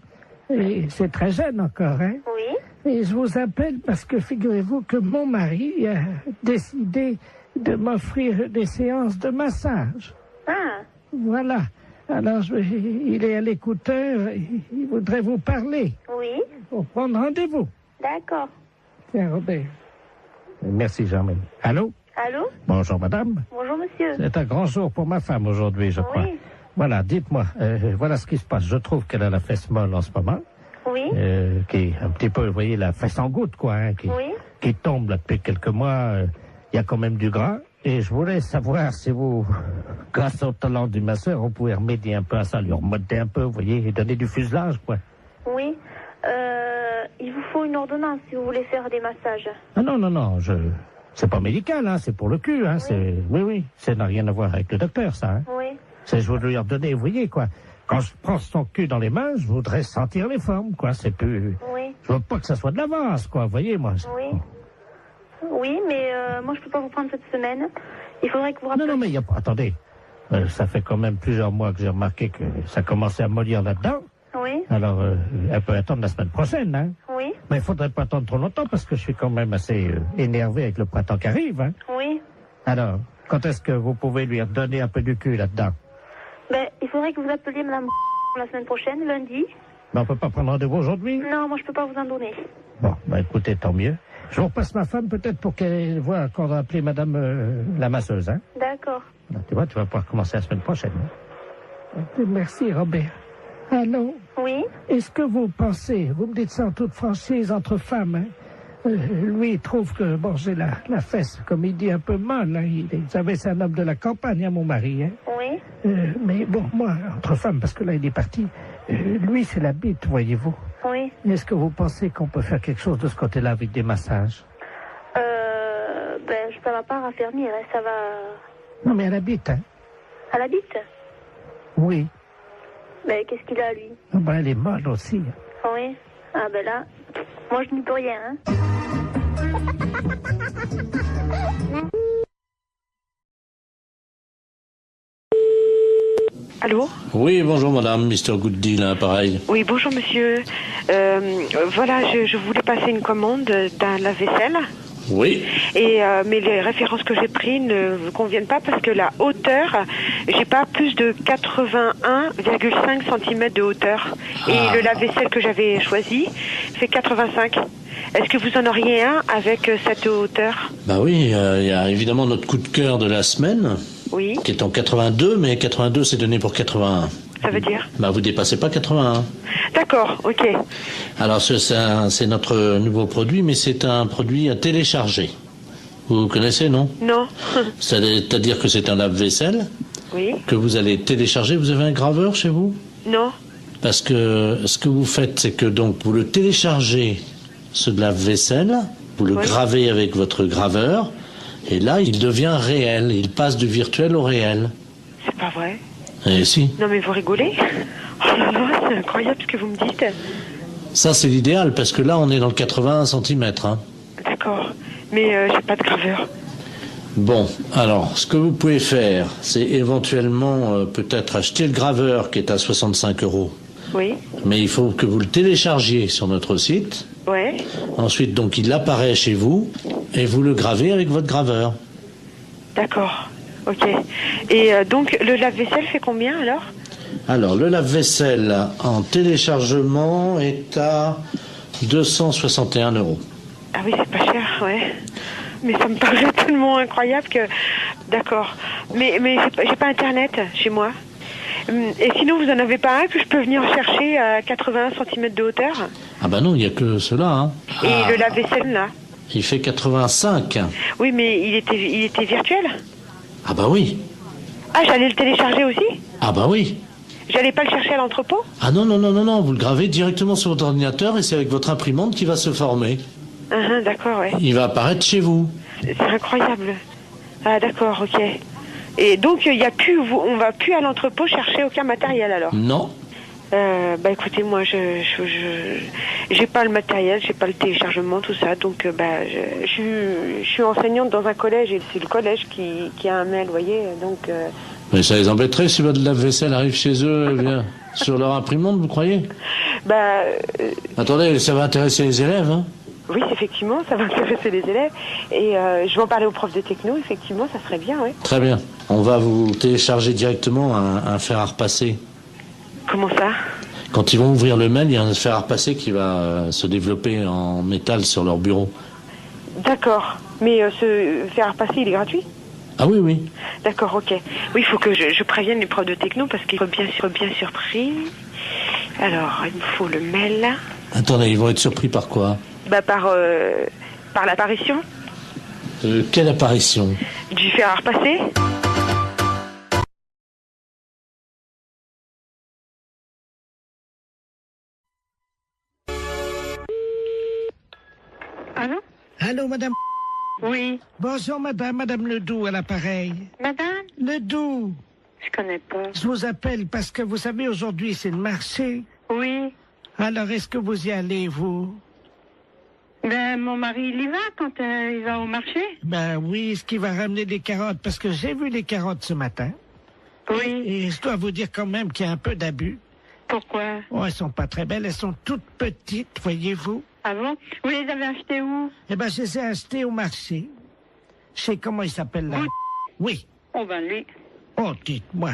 Et c'est très jeune encore, hein? Oui. Et je vous appelle parce que figurez-vous que mon mari a décidé de m'offrir des séances de massage. Ah. Voilà. Alors, il est à l'écouteur, il voudrait vous parler. Oui. Pour prendre rendez-vous. D'accord. Tiens, Robert. Merci, Germaine. Allô? Allô? Bonjour, madame. Bonjour, monsieur. C'est un grand jour pour ma femme aujourd'hui, je crois. Oui. Voilà, dites-moi, voilà ce qui se passe. Je trouve qu'elle a la fesse molle en ce moment. Oui. Qui est un petit peu, vous voyez, la fesse en goutte, quoi, hein, qui tombe là depuis quelques mois. Il il y a quand même du gras. Et je voulais savoir si vous, grâce au talent du masseur, on pouvait remédier un peu à ça, lui remonter un peu, vous voyez, et donner du fuselage, quoi. Oui. Il vous faut une ordonnance si vous voulez faire des massages. Ah non, c'est pas médical, hein, c'est pour le cul, hein, oui, ça n'a rien à voir avec le docteur, ça, hein. Oui. C'est, je voudrais lui redonner, vous voyez, quoi. Quand je prends son cul dans les mains, je voudrais sentir les formes, quoi, c'est plus... Oui. Je veux pas que ça soit de l'avance, quoi, vous voyez, moi. Oui. Oui, mais moi je peux pas vous prendre cette semaine. Il faudrait que vous rappeliez... Non, mais il y a pas... Attendez, ça fait quand même plusieurs mois que j'ai remarqué que ça commençait à mollir là-dedans. Oui. Alors, elle peut attendre la semaine prochaine, hein. Oui. Mais il faudrait pas attendre trop longtemps parce que je suis quand même assez énervé avec le printemps qui arrive, hein. Oui. Alors, quand est-ce que vous pouvez lui redonner un peu du cul là-dedans? Ben, il faudrait que vous appeliez madame la semaine prochaine, lundi. Mais on peut pas prendre rendez-vous aujourd'hui? Non, moi je peux pas vous en donner. Bon, ben écoutez, tant mieux. Je vous repasse ma femme peut-être pour qu'elle voit qu'on va appeler madame la masseuse, hein. D'accord. Ben, tu vois, tu vas pouvoir commencer la semaine prochaine. Hein? Merci, Robert. Allô? Oui? Est-ce que vous pensez, vous me dites ça en toute franchise entre femmes, hein? Lui, il trouve que, bon, j'ai la fesse, comme il dit, un peu molle, hein? Vous savez, c'est un homme de la campagne, hein, mon mari, hein? Oui? Mais bon, moi, entre femmes, parce que là, il est parti, lui, c'est la bite, voyez-vous. Oui. Est-ce que vous pensez qu'on peut faire quelque chose de ce côté-là avec des massages? Ben, ça va pas raffermir, hein, ça va... Non, mais elle habite, hein? Elle habite? Oui. Ben, qu'est-ce qu'il a, lui? Ah ben, elle est molle aussi. Oui. Ah ben là, moi je n'y peux rien, hein. Allô? Oui, bonjour madame, Mr. Good Deal, hein, pareil. Oui, bonjour monsieur. Voilà, je voulais passer une commande d'un lave-vaisselle. Oui. Et mais les références que j'ai prises ne me conviennent pas parce que la hauteur, j'ai pas plus de 81,5 cm de hauteur. Et le lave-vaisselle que j'avais choisi fait 85. Est-ce que vous en auriez un avec cette hauteur? Bah oui, il y a évidemment notre coup de cœur de la semaine. Oui. Qui est en 82, mais 82 c'est donné pour 81. Ça veut dire? Bah vous dépassez pas 81. D'accord, ok. Alors c'est notre nouveau produit, mais c'est un produit à télécharger. Vous connaissez, non? Non. C'est-à-dire que c'est un lave-vaisselle. Oui. Que vous allez télécharger. Vous avez un graveur chez vous? Non. Parce que ce que vous faites, c'est que donc vous le téléchargez, ce lave-vaisselle, vous le gravez avec votre graveur, et là il devient réel. Il passe du virtuel au réel. C'est pas vrai? Eh si. Non mais vous rigolez? Oh là là, c'est incroyable ce que vous me dites. Ça c'est l'idéal, parce que là on est dans le 81 cm. Hein. D'accord, mais j'ai pas de graveur. Bon, alors ce que vous pouvez faire, c'est éventuellement peut-être acheter le graveur qui est à 65 €. Oui. Mais il faut que vous le téléchargiez sur notre site. Ouais. Ensuite, donc, il apparaît chez vous et vous le gravez avec votre graveur. D'accord. Ok. Et donc, le lave-vaisselle fait combien alors? Alors, le lave-vaisselle en téléchargement est à 261 €. Ah oui, c'est pas cher, ouais. Mais ça me paraît tellement incroyable que... D'accord. Mais j'ai pas Internet chez moi. Et sinon, vous en avez pas un que je peux venir chercher à 81 cm de hauteur? Ah bah non, il n'y a que cela. Hein. Et le lave-vaisselle, là? Il fait 85. Oui, mais il était virtuel? Ah bah oui. Ah, j'allais le télécharger aussi? Ah bah oui. J'allais pas le chercher à l'entrepôt? Ah non, vous le gravez directement sur votre ordinateur et c'est avec votre imprimante qui va se former. D'accord, ouais. Il va apparaître chez vous. C'est incroyable. Ah d'accord, ok. Et donc il y a plus, on va plus à l'entrepôt chercher aucun matériel alors? Non. Bah écoutez, moi j'ai pas le matériel, j'ai pas le téléchargement, tout ça, donc je suis enseignante dans un collège et c'est le collège qui a un mail, vous voyez, donc. Mais ça les embêterait si votre lave-vaisselle arrive chez eux et vient sur leur imprimante, vous croyez? Bah. Attendez, ça va intéresser les élèves, hein? Oui, effectivement, ça va intéresser les élèves. Et je vais en parler aux profs de techno, effectivement, ça serait bien, oui. Très bien. On va vous télécharger directement un fer à repasser. Comment ça? Quand ils vont ouvrir le mail, il y a un fer à repasser qui va se développer en métal sur leur bureau. D'accord. Mais ce fer à repasser, il est gratuit? Ah oui, oui. D'accord, ok. Oui, il faut que je prévienne les profs de techno parce qu'ils sont bien surpris. Alors, il me faut le mail. Attendez, ils vont être surpris par quoi? Bah par l'apparition. Quelle apparition? Du fer à repasser. Allô? Allô, madame? Oui. Bonjour, madame Ledoux à l'appareil. Madame? Ledoux. Je connais pas. Je vous appelle parce que vous savez, aujourd'hui, c'est le marché. Oui. Alors, est-ce que vous y allez, vous? Ben, mon mari, il y va quand il va au marché? Ben oui, est-ce qu'il va ramener des carottes? Parce que j'ai vu les carottes ce matin. Oui. Et je dois vous dire quand même qu'il y a un peu d'abus. Pourquoi? Oh, elles sont pas très belles, elles sont toutes petites, voyez-vous. Ah bon? Vous les avez achetées où? Eh ben, je les ai achetées au marché. Je sais comment il s'appelle là. Oui. Oh ben lui. Oh, dites-moi.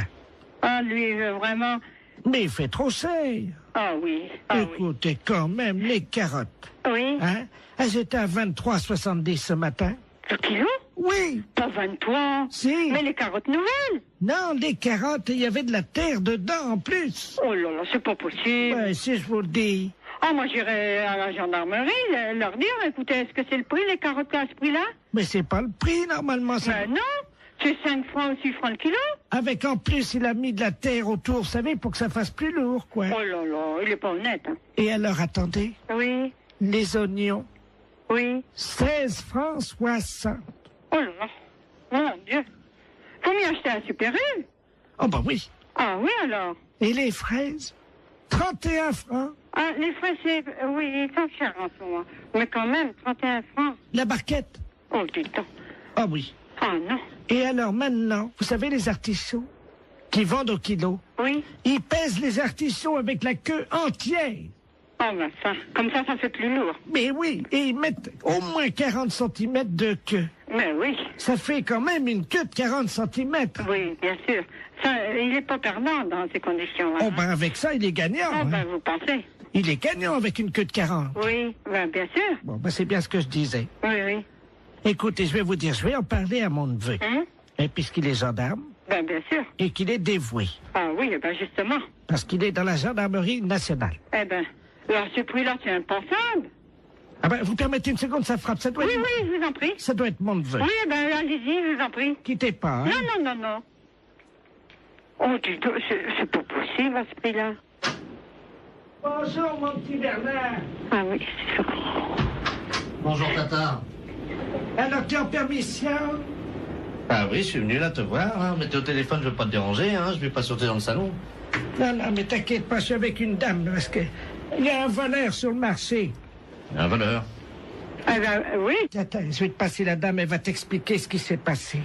Ah lui, vraiment. Mais il fait trop cher. Ah oui. Ah, écoutez, quand même, les carottes. Oui. Hein? Elles étaient à 23,70 ce matin. Le kilo? Oui. Pas 23. Si. Mais les carottes nouvelles? Non, les carottes, il y avait de la terre dedans en plus. Oh là là, c'est pas possible. Ouais, si je vous le dis. Ah, moi j'irai à la gendarmerie leur dire, écoutez, est-ce que c'est le prix, les carottes à ce prix-là? Mais c'est pas le prix, normalement. Ça... Ben non, c'est 5 francs ou 6 francs le kilo. Avec en plus, il a mis de la terre autour, vous savez, pour que ça fasse plus lourd, quoi. Oh là là, il est pas honnête. Hein. Et alors, attendez. Oui. Les oignons. Oui. 16 francs 60. Oh là là, mon Dieu. Faut m'y acheter à Super U. Oh bah oui. Ah oui alors. Et les fraises? 31 francs. Ah, les fraises, oui, ils sont chers en ce moment. Mais quand même, 31 francs. La barquette? Oh, dis donc. Ah oui. Ah non. Et alors maintenant, vous savez les artichauts qui vendent au kilo? Oui. Ils pèsent les artichauts avec la queue entière. Oh ben ça, comme ça fait plus lourd. Mais oui, et ils mettent au moins 40 cm de queue. Mais oui. Ça fait quand même une queue de 40 cm. Oui, bien sûr. Ça, il n'est pas perdant dans ces conditions-là. Oh ben avec ça, il est gagnant. Oh ben vous pensez? Il est gagnant avec une queue de 40. Oui, ben bien sûr. Bon, ben c'est bien ce que je disais. Oui, oui. Écoutez, je vais vous dire, je vais en parler à mon neveu. Et puisqu'il est gendarme. Ben bien sûr. Et qu'il est dévoué. Ah oui, ben justement. Parce qu'il est dans la gendarmerie nationale. Eh ben, alors ce prix-là, c'est impensable. Ah ben, vous permettez une seconde, ça frappe. Ça doit Oui, être... oui, je vous en prie. Ça doit être mon neveu. Oui, ben allez-y, je vous en prie. Quittez pas, hein. Non, non, non, non. Oh, dis donc, c'est pas possible à ce prix-là. Bonjour, mon petit Bernard. Ah oui, c'est ça. Bonjour, Tata. Alors, tu es en permission? Ah oui, je suis venu là te voir, hein. Mais t'es au téléphone, je veux pas te déranger, hein. Je vais pas sauter dans le salon. Non, non, mais t'inquiète pas, je suis avec une dame, parce que il y a un voleur sur le marché. Un voleur? Ah ben, oui. Attends, je vais te passer la dame, elle va t'expliquer ce qui s'est passé.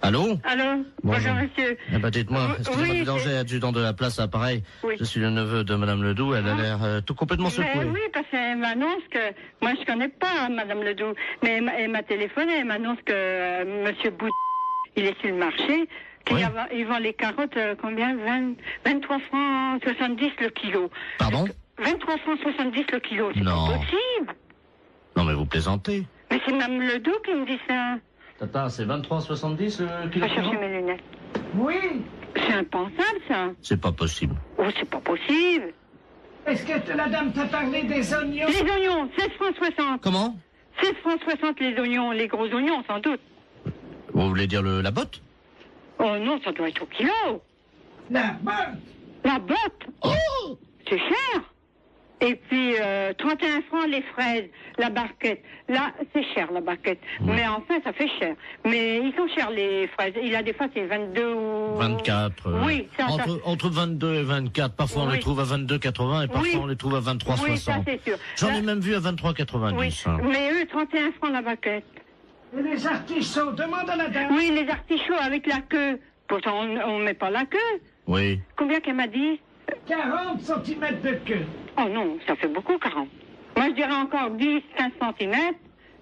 Allô? Allô? Bonjour, monsieur. Eh ben, dites-moi, excusez-moi oui, du danger, adjudant de la place à Pareil. Oui. Je suis le neveu de Madame Ledoux, elle a l'air tout complètement secouée. Mais oui, parce qu'elle m'annonce que... Moi, je connais pas Madame Ledoux, mais elle m'a téléphoné, elle m'annonce que Monsieur Bout, il est sur le marché, qu'il vend les carottes, combien? 23 francs 70 le kilo. Pardon? 23 francs 70 le kilo, c'est Non. pas possible. Non, mais vous plaisantez. Mais c'est Mme Ledoux qui me dit ça. Tata, c'est 23,70 le kilo? Je vais chercher mes lunettes. Oui. C'est impensable, ça. C'est pas possible. Oh, c'est pas possible. Est-ce que la dame t'a parlé des oignons? Les oignons, 16 francs 60. Comment? 16 francs 60 les oignons, les gros oignons, sans doute. Vous voulez dire la botte? Oh non, ça doit être au kilo. La botte? La botte? Oh! C'est cher. Et puis, 31 francs les fraises, la barquette. Là, c'est cher, la barquette. Mais enfin, ça fait cher. Mais ils sont chers, les fraises. Il y a des fois, c'est 22 ou... 24. Oui, ça... Entre 22 et 24. Parfois, on les trouve à 22,80 et parfois, on les trouve à 23,60. Oui, ça, c'est sûr. J'en ai même vu à 23,90. Oui, mais eux, 31 francs la barquette. Et les artichauts, demande à la dame. Oui, les artichauts avec la queue. Pourtant, on ne met pas la queue. Oui. Combien qu'elle m'a dit? 40 cm de queue. Oh non, ça fait beaucoup, 40. Moi, je dirais encore 10, 15 cm.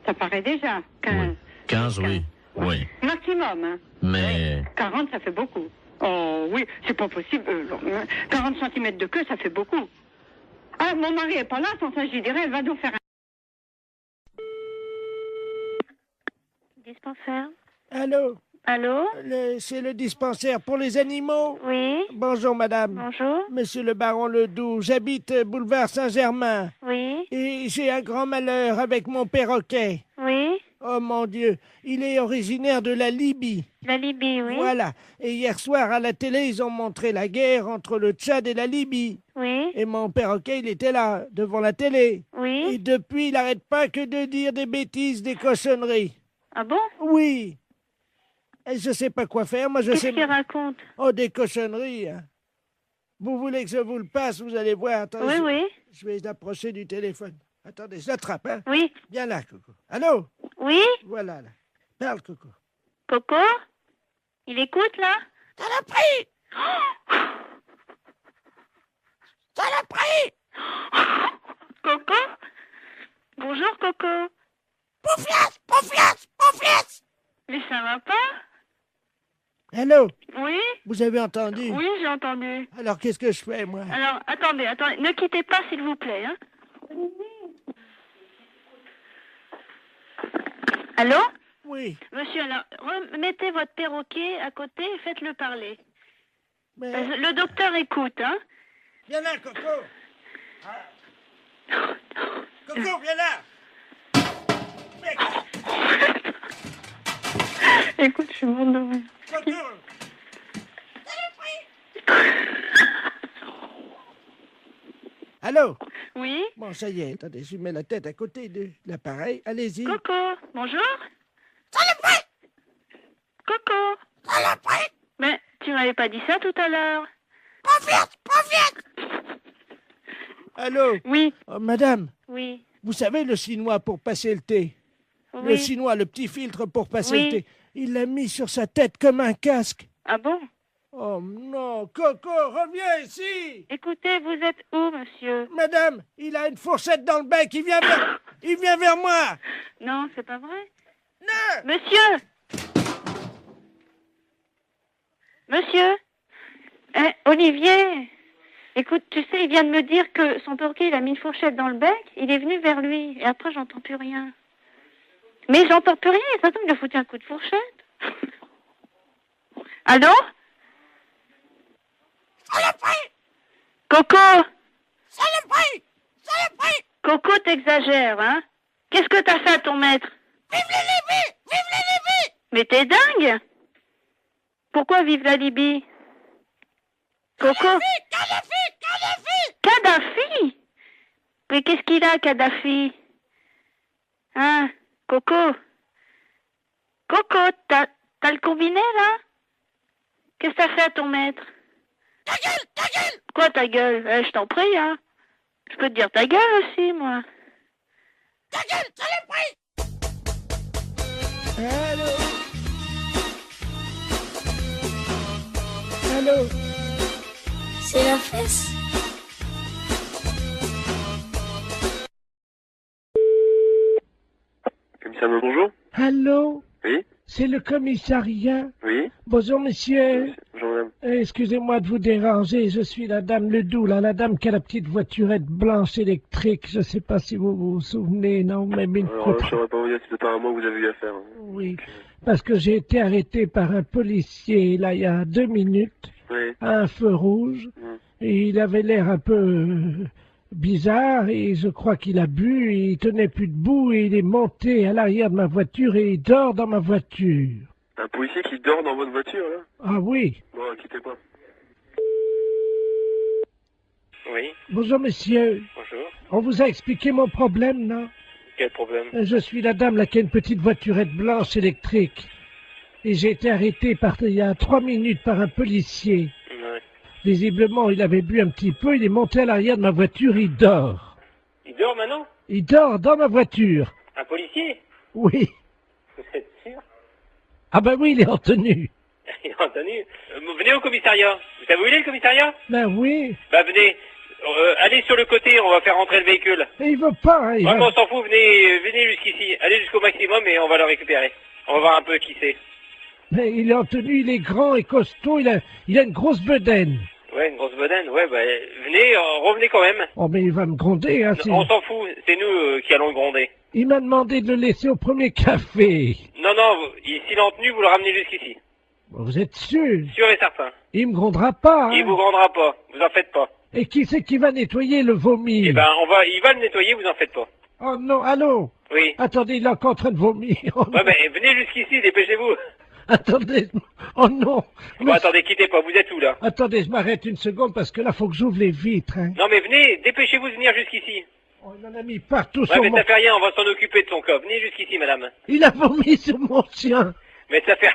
Ça paraît déjà. 15. Oui. 15, oui. Oui. Maximum, hein. Mais... 40, ça fait beaucoup. Oh oui, c'est pas possible. 40 cm de queue, ça fait beaucoup. Ah, mon mari est pas là, sans ça, je lui dirais, va nous faire un... Dispensaire. Allô? Allô? C'est le dispensaire pour les animaux? Oui. Bonjour, madame. Bonjour. Monsieur le baron Ledoux, j'habite boulevard Saint-Germain. Oui. Et j'ai un grand malheur avec mon perroquet. Oui. Oh, Oh mon Dieu, il est originaire de la Libye. La Libye, oui. Voilà. Et hier soir, à la télé, ils ont montré la guerre entre le Tchad et la Libye. Oui. Et mon perroquet, il était là, devant la télé. Oui. Et depuis, il n'arrête pas que de dire des bêtises, des cochonneries. Ah bon? Oui. Et je sais pas quoi faire, moi je sais... Qu'est-ce qu'il raconte? Oh, des cochonneries. Hein. Vous voulez que je vous le passe, vous allez voir. Attends, Oui, oui. Je vais l'approcher du téléphone. Attendez, je l'attrape, hein. Oui. Viens là, Coco. Allô? Oui. Voilà, là. Parle, Coco. Coco? Il écoute, là? Saloperie! Saloperie! Coco? Bonjour, Coco. Pouffias! Pouffias! Pouffias! Mais ça va pas? Allô? Oui? Vous avez entendu? Oui, j'ai entendu. Alors, qu'est-ce que je fais, moi? Alors, attendez, ne quittez pas, s'il vous plaît, hein. Allô? Oui. Monsieur, alors, mettez votre perroquet à côté et faites-le parler. Mais... Le docteur écoute, hein. Viens là, Coco. Coco, viens là. Écoute, je suis morte de rire. Coco. Allô? Oui? Bon, ça y est, attendez, je mets la tête à côté de l'appareil. Allez-y. Coco, bonjour? Saloperie! Coco? Saloperie! Mais tu m'avais pas dit ça tout à l'heure. Pas vite! Allô? Oui. Oh, madame, Oui. vous savez le chinois pour passer le thé? Oui. Le chinois, le petit filtre pour passer Oui. le thé. Il l'a mis sur sa tête comme un casque. Ah bon? Oh non, Coco, reviens ici! Écoutez, vous êtes où, monsieur? Madame, il a une fourchette dans le bec, il vient vers moi! Non, c'est pas vrai. Non! Monsieur! Monsieur? Olivier! Écoute, tu sais, il vient de me dire que son perroquet, il a mis une fourchette dans le bec, il est venu vers lui, et après, j'entends plus rien. Mais j'entends plus rien, et ça tombe, il a foutu un coup de fourchette. Allô? Saloperie! Coco! Saloperie! Saloperie! Coco, t'exagères, hein? Qu'est-ce que t'as fait à ton maître? Vive la Libye! Vive la Libye! Mais t'es dingue! Pourquoi vive la Libye? Coco? Kadhafi! Kadhafi? Mais qu'est-ce qu'il a, Kadhafi? Hein? Coco? Coco, t'as le combiné, là? Qu'est-ce que t'as fait à ton maître? Ta gueule! Ta gueule! Quoi, ta gueule? Je t'en prie, hein? Je peux te dire ta gueule aussi, moi. Ta gueule! Saloperie! Allô? Allô? C'est la fesse. Commissaire, bonjour. Allô? Oui? C'est le commissariat? Oui? Bonjour, monsieur. Bonjour, madame. Excusez-moi de vous déranger, je suis la dame Ledoux, là, la dame qui a la petite voiturette blanche électrique. Je sais pas si vous vous souvenez, non, même une Alors, photo. je ne saurais pas vous dire si c'est pas à moi que vous avez eu affaire. Oui, parce que j'ai été arrêté par un policier, là, il y a 2 minutes, Oui. à un feu rouge, et il avait l'air un peu bizarre, et je crois qu'il a bu, et il tenait plus debout, et il est monté à l'arrière de ma voiture, et il dort dans ma voiture. Un policier qui dort dans votre voiture, là? Ah oui. Bon, quittez pas. Oui? Bonjour, monsieur. Bonjour. On vous a expliqué mon problème, non? Quel problème? Je suis la dame là qui a une petite voiturette blanche électrique. Et j'ai été arrêté il y a 3 minutes par un policier. Ouais. Visiblement, il avait bu un petit peu, il est monté à l'arrière de ma voiture, il dort. Il dort maintenant? Il dort dans ma voiture. Un policier? Oui. Vous êtes sûr? Ah ben oui, il est en tenue. Il est en tenue. Venez au commissariat. Vous savez où il est, le commissariat? Ben oui. Bah, venez. Allez sur le côté, on va faire rentrer le véhicule. Et il veut pas, hein, Vraiment, on s'en fout, venez jusqu'ici. Allez jusqu'au maximum et on va le récupérer. On va voir un peu qui c'est. Mais il est en tenue, il est grand et costaud, il a une grosse bedaine. Ouais, une grosse bedaine, ouais, bah, venez, revenez quand même. Oh, mais il va me gronder, hein. On s'en fout, c'est nous qui allons le gronder. Il m'a demandé de le laisser au premier café. Non, s'il est en tenue, vous le ramenez jusqu'ici. Vous êtes sûr? Sûr et certain. Il me grondera pas, hein. Il vous grondera pas, vous en faites pas. Et qui c'est qui va nettoyer le vomi? Eh ben, il va le nettoyer, vous en faites pas. Oh non, allô? Oui. Attendez, il est encore en train de vomir. Oh, Ouais, mais venez jusqu'ici, dépêchez-vous. attendez. Oh non. Bon, attendez, quittez pas, vous êtes où, là? Attendez, je m'arrête une seconde parce que là, faut que j'ouvre les vitres. Hein. Non, mais venez, dépêchez-vous de venir jusqu'ici. Oh, il en a mis partout Ouais, sur mais mon... ça fait rien, on va s'en occuper de son cas. Venez jusqu'ici, madame. Il a vomi sur mon chien. Mais ça fait...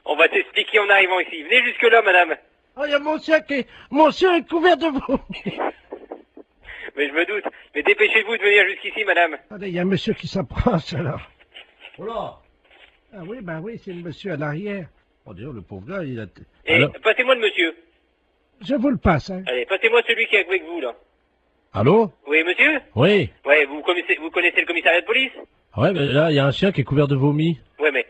On va t'expliquer en arrivant ici. Venez jusque-là, madame. Oh, il y a mon chien qui est... Mon chien est couvert de vomi. Mais je me doute. Mais dépêchez-vous de venir jusqu'ici, madame. Attendez, il y a un monsieur qui s'approche, alors. Oh là. Ah oui, ben oui, c'est le monsieur à l'arrière. Oh, d'ailleurs, le pauvre gars, il a... Et Alors, passez-moi le monsieur. je vous le passe, hein. Allez, passez-moi celui qui est avec vous, là. Allô? Oui, monsieur? Oui. Ouais, vous connaissez le commissariat de police? Ouais, mais là, il y a un chien qui est couvert de vomi. Ouais, mais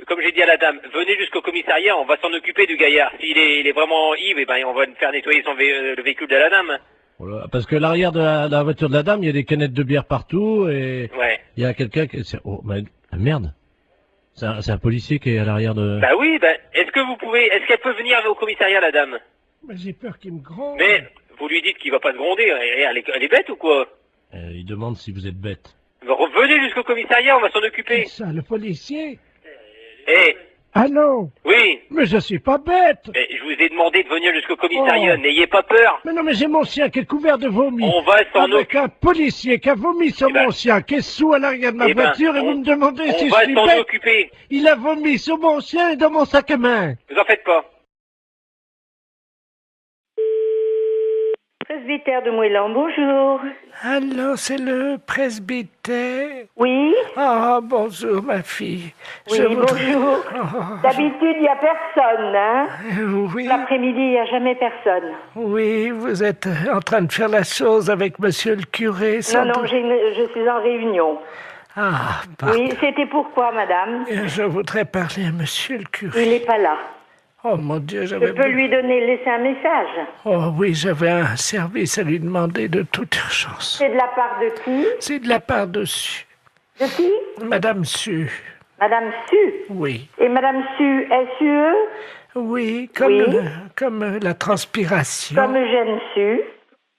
comme j'ai dit à la dame, venez jusqu'au commissariat, on va s'en occuper du gaillard. S'il est, il est vraiment ivre, eh ben, on va faire nettoyer le véhicule de la dame. Voilà, parce que l'arrière de la voiture de la dame, il y a des canettes de bière partout et Ouais. il y a quelqu'un qui... Oh, mais merde. C'est un policier qui est à l'arrière de... Bah oui, bah, est-ce qu'elle peut venir au commissariat, la dame? Mais j'ai peur qu'il me gronde. Mais, vous lui dites qu'il va pas se gronder, elle est bête ou quoi? Il demande si vous êtes bête. Revenez jusqu'au commissariat, on va s'en occuper. Ça, le policier. Eh, Allô? oui, Mais je suis pas bête. mais je vous ai demandé de venir jusqu'au commissariat, Oh. n'ayez pas peur. Mais non, mais j'ai mon chien qui est couvert de vomi. On va s'en Avec un policier qui a vomi sur mon chien, qui est sous à l'arrière de ma Eh ben, voiture, et vous me demandez on si je va suis s'en bête. occuper. Il a vomi sur mon chien et dans mon sac à main. Vous en faites pas. Presbytère de Moëlan, bonjour. Allô, c'est le presbytère? Oui. Ah, bonjour, ma fille. Oui, bonjour. D'habitude, il n'y a personne, hein? Oui. L'après-midi, il n'y a jamais personne. Oui, vous êtes en train de faire la chose avec monsieur le curé, sans Non, doute. je suis en réunion. Ah, pardon. Oui, c'était pourquoi, madame? Je voudrais parler à monsieur le curé. Il n'est pas là. Oh, mon Dieu, Je j'avais... peux lui laisser un message. Oh oui, j'avais un service à lui demander de toute urgence. C'est de la part de qui? C'est de la part de Su. De qui? Madame Su. Madame Su? Oui. Et madame Su, S-U-E? Oui, Oui. comme la transpiration. Comme Eugène Su?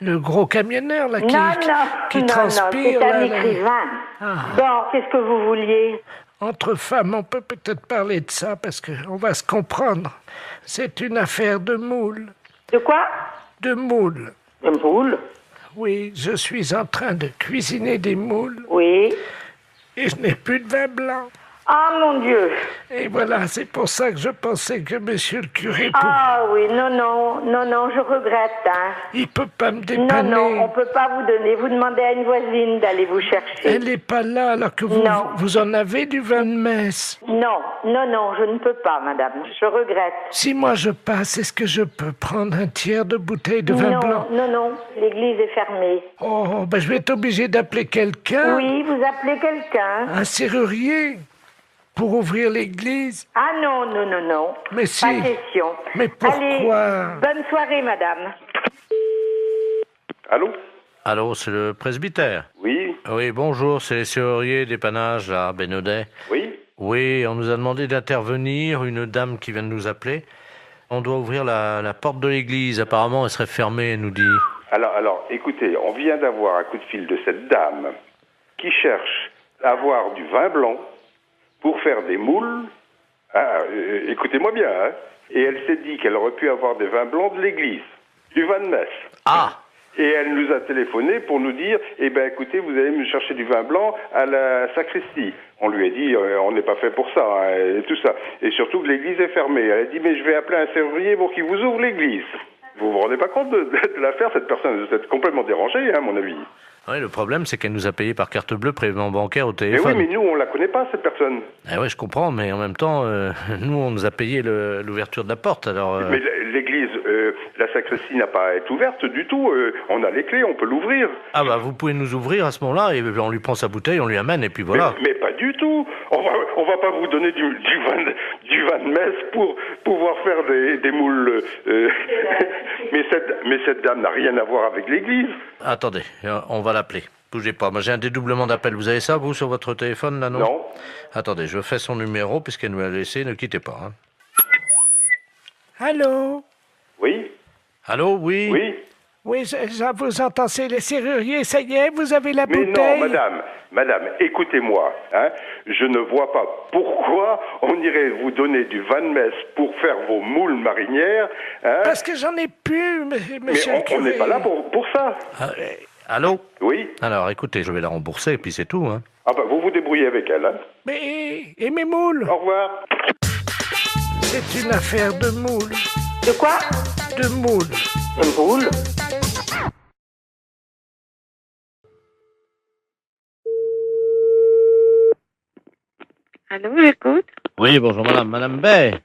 Le gros camionneur, là, qui non, transpire. c'est un là, là. écrivain. Ah. Bon, qu'est-ce que vous vouliez? Entre femmes, on peut peut-être parler de ça, parce qu'on va se comprendre. C'est une affaire de moule. De quoi? De moules. De moules? Oui, je suis en train de cuisiner des moules. Oui. Et je n'ai plus de vin blanc. Ah, mon Dieu! Et voilà, c'est pour ça que je pensais que monsieur le curé... Ah oui, non, je regrette, hein. Il peut pas me dépanner. Non, on peut pas vous donner. Vous demandez à une voisine d'aller vous chercher. Elle n'est pas là, alors que vous en avez du vin de messe. Non, je ne peux pas, madame. Je regrette. Si moi je passe, est-ce que je peux prendre un tiers de bouteille de vin blanc? Non, l'église est fermée. Oh, ben je vais être obligé d'appeler quelqu'un. Oui, vous appelez quelqu'un. Un serrurier. Pour ouvrir l'église? Ah non. Mais si. Pas question. Mais pourquoi? Allez, bonne soirée, madame. Allô? Allô, c'est le presbytère? Oui. Oui, bonjour, c'est les serruriers dépannage, là, Bénodet. Oui. Oui, on nous a demandé d'intervenir, une dame qui vient de nous appeler. On doit ouvrir la porte de l'église, apparemment elle serait fermée, elle nous dit. Alors, écoutez, on vient d'avoir un coup de fil de cette dame qui cherche à avoir du vin blanc pour faire des moules. Écoutez-moi bien, hein. Et elle s'est dit qu'elle aurait pu avoir des vins blancs de l'église, du vin de messe. Ah! Et elle nous a téléphoné pour nous dire, écoutez, vous allez me chercher du vin blanc à la sacristie. On lui a dit, on n'est pas fait pour ça, hein, et tout ça. Et surtout que l'église est fermée. Elle a dit, mais je vais appeler un serrurier pour qu'il vous ouvre l'église. Vous vous rendez pas compte de l'affaire? Cette personne est complètement dérangée, hein, à mon avis. Oui, le problème, c'est qu'elle nous a payé par carte bleue prélèvement bancaire au Mais téléphone. oui, mais nous, on la connaît pas, cette personne. Ah ouais, je comprends, mais en même temps, nous, on nous a payé l'ouverture de la porte, alors... Mais l'église, la sacristie n'a pas à être ouverte du tout. On a les clés, on peut l'ouvrir. Ah bah, vous pouvez nous ouvrir à ce moment-là, et on lui prend sa bouteille, on lui amène, et puis voilà. Mais pas du tout. On va pas vous donner du vin de messe pour pouvoir faire des moules. mais cette dame n'a rien à voir avec l'église. Attendez, on va l'appeler. Bougez pas. Moi, j'ai un dédoublement d'appel. Vous avez ça, vous, sur votre téléphone, là, non? Non. Attendez, je fais son numéro, puisqu'elle nous l'a laissé. Ne quittez pas. Hein. Allô? Oui. Allô, oui? Oui. Oui, je vous entends, c'est les serruriers. Ça y est, vous avez la bouteille? Mais non, madame. Madame, écoutez-moi, hein, je ne vois pas pourquoi on irait vous donner du Van Mess pour faire vos moules marinières. Hein. Parce que j'en ai plus, monsieur. Mais on n'est pas là pour ça. Allô? Oui. Alors, écoutez, je vais la rembourser, et puis c'est tout, hein. Ah bah, vous vous débrouillez avec elle, hein. Mais, et mes moules? Au revoir. C'est une affaire de moules. De quoi? De moules. De moules? Allô, j'écoute. Oui, bonjour madame. Madame Bay.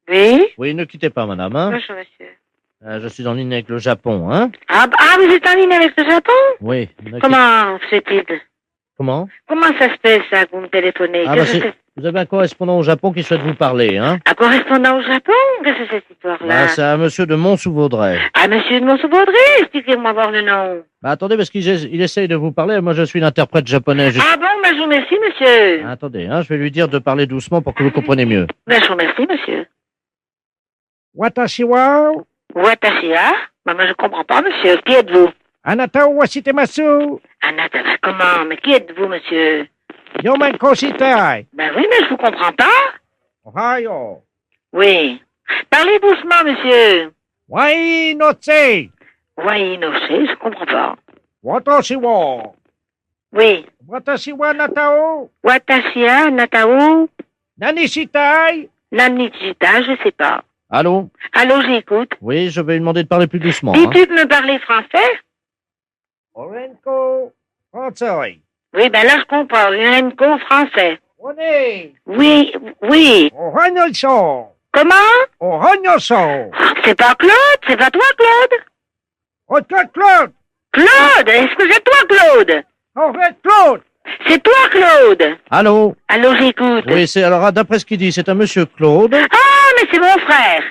Oui. Oui, ne quittez pas madame, hein. Bonjour, monsieur. Je suis en ligne avec le Japon, hein. Ah, vous êtes en ligne avec le Japon? Oui. Comment se fait-il? Comment? Comment ça se fait, ça, que vous me téléphonez? Ah, vous avez un correspondant au Japon qui souhaite vous parler, hein. Un correspondant au Japon? Qu'est-ce que c'est cette histoire-là? Ah, c'est un monsieur de Mont-sous-Vaudrey. Ah, monsieur de Mont-sous-Vaudrey, expliquez-moi voir le nom. Bah, attendez, parce qu'il essaye de vous parler, moi je suis l'interprète japonais. Ah bon, je vous remercie, monsieur. Ah, attendez, hein, je vais lui dire de parler doucement pour que vous compreniez mieux. Je vous remercie, monsieur. Watashi wa... Watashi wa? Moi je comprends pas, monsieur. Qui êtes-vous? Anata wa shitemasu. Anata, comment? Mais qui êtes-vous, monsieur? Yomenko shitai. Ben oui, mais je vous comprends pas. Ohayo. Oui. Parlez doucement, monsieur. Wai no tse. Wai no tse, je comprends pas. Watashi wa. Oui. Watashi wa natao. Watashi wa natao. Nani shitai. Nani shitai, je sais pas. Allô? Allô, j'écoute. Oui, je vais lui demander de parler plus doucement. Dis-tu de me parler français? Orenko français. Oui, ben là, je comprends. Orenko français. Oui. Oui, oui. Ohanyoso. Comment? Ohanyoso. C'est pas Claude, c'est pas toi, Claude. Oh, Claude. Claude, est-ce que c'est toi, Claude? Oh, Claude. C'est toi, Claude. Allô? Allô, j'écoute. Oui, c'est, alors, d'après ce qu'il dit, c'est un monsieur Claude. Ah, mais c'est mon frère.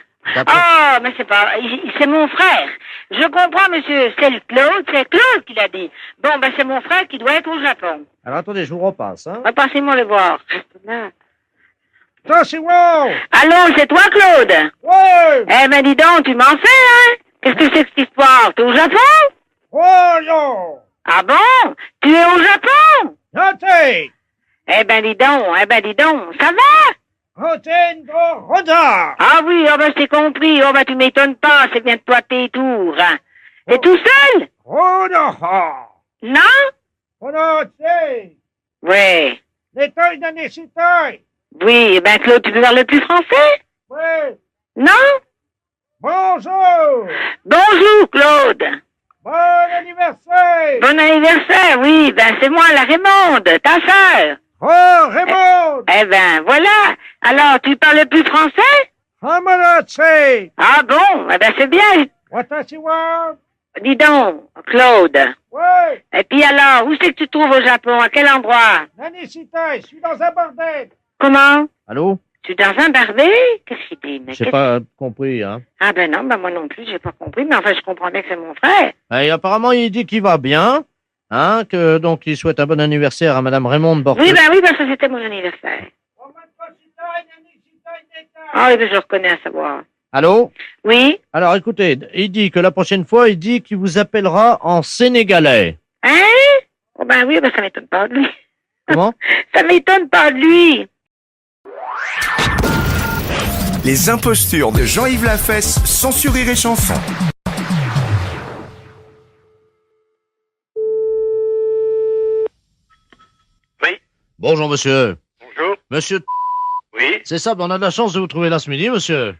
Ah, mais c'est pas, c'est mon frère. Je comprends, monsieur, c'est Claude qui l'a dit. Bon, ben, c'est mon frère qui doit être au Japon. Alors, attendez, je vous repasse, hein. Passez-moi le voir. Là. Allô, c'est toi, Claude? Oui. Eh ben, dis donc, tu m'en fais, hein? Qu'est-ce que c'est que cette histoire? T'es au Japon? Oh, non. Ah bon? Tu es au Japon? Noté. Eh ben, dis donc, ça va? Roda. Ah oui, oh ben, je t'ai compris. Oh ben, tu m'étonnes pas, c'est bien de toi tes tours, hein. T'es tout seul? Oh, non. Non? Oh, non, c'est. Oui. L'état de nécessité. Oui, ben, Claude, tu veux parler plus français? Oui. Non? Bonjour. Bonjour, Claude. Bon anniversaire. Bon anniversaire, oui, ben, c'est moi, la Raymonde, ta sœur. Oh, Raymond. Eh ben, voilà. Alors, tu parles plus français? Ah bon? Eh ben, c'est bien. Watashi wa. Dis donc, Claude. Oui. Et puis alors, où c'est que tu te trouves au Japon? À quel endroit? Nanishita, je suis dans un bordel. Comment? Allô? Tu es dans un barbé? Qu'est-ce qu'il dit? J'ai pas compris, hein. Ah ben non, ben moi non plus, j'ai pas compris, mais enfin, je comprends bien que c'est mon frère. Et apparemment, il dit qu'il va bien, hein, que donc il souhaite un bon anniversaire à madame Raymonde Borteux. Oui, ben ça c'était mon anniversaire. Ah oui, ben je reconnais à savoir. Allô? Oui? Alors, écoutez, il dit que la prochaine fois, il dit qu'il vous appellera en sénégalais. Hein? Oh ben oui, ben ça m'étonne pas de lui. Comment? Ça m'étonne pas de lui. Les impostures de Jean-Yves Lafesse, sans sourire et chanson. Oui. Bonjour, monsieur. Bonjour. Monsieur. Oui. C'est ça, on a de la chance de vous trouver là ce midi, monsieur.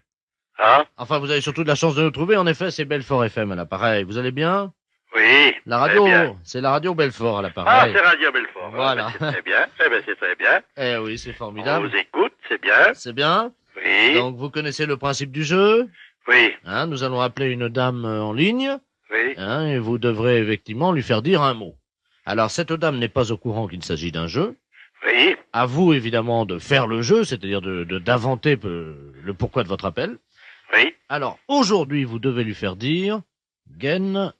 Ah. Enfin, vous avez surtout de la chance de nous trouver. En effet, c'est Belfort FM à l'appareil. Vous allez bien? Oui. La radio, c'est la radio Belfort à Ah, l'appareil. c'est Radio Belfort. Voilà. C'est très bien. Eh ben, c'est très bien. Eh oui, c'est formidable. On vous écoute, c'est bien. C'est bien? Oui. Donc, vous connaissez le principe du jeu? Oui. Hein, nous allons appeler une dame en ligne. Oui. Hein, et vous devrez effectivement lui faire dire un mot. Alors, cette dame n'est pas au courant qu'il s'agit d'un jeu. Oui. À vous, évidemment, de faire le jeu, c'est-à-dire d'inventer le pourquoi de votre appel. Oui. Alors, aujourd'hui, vous devez lui faire dire gaine.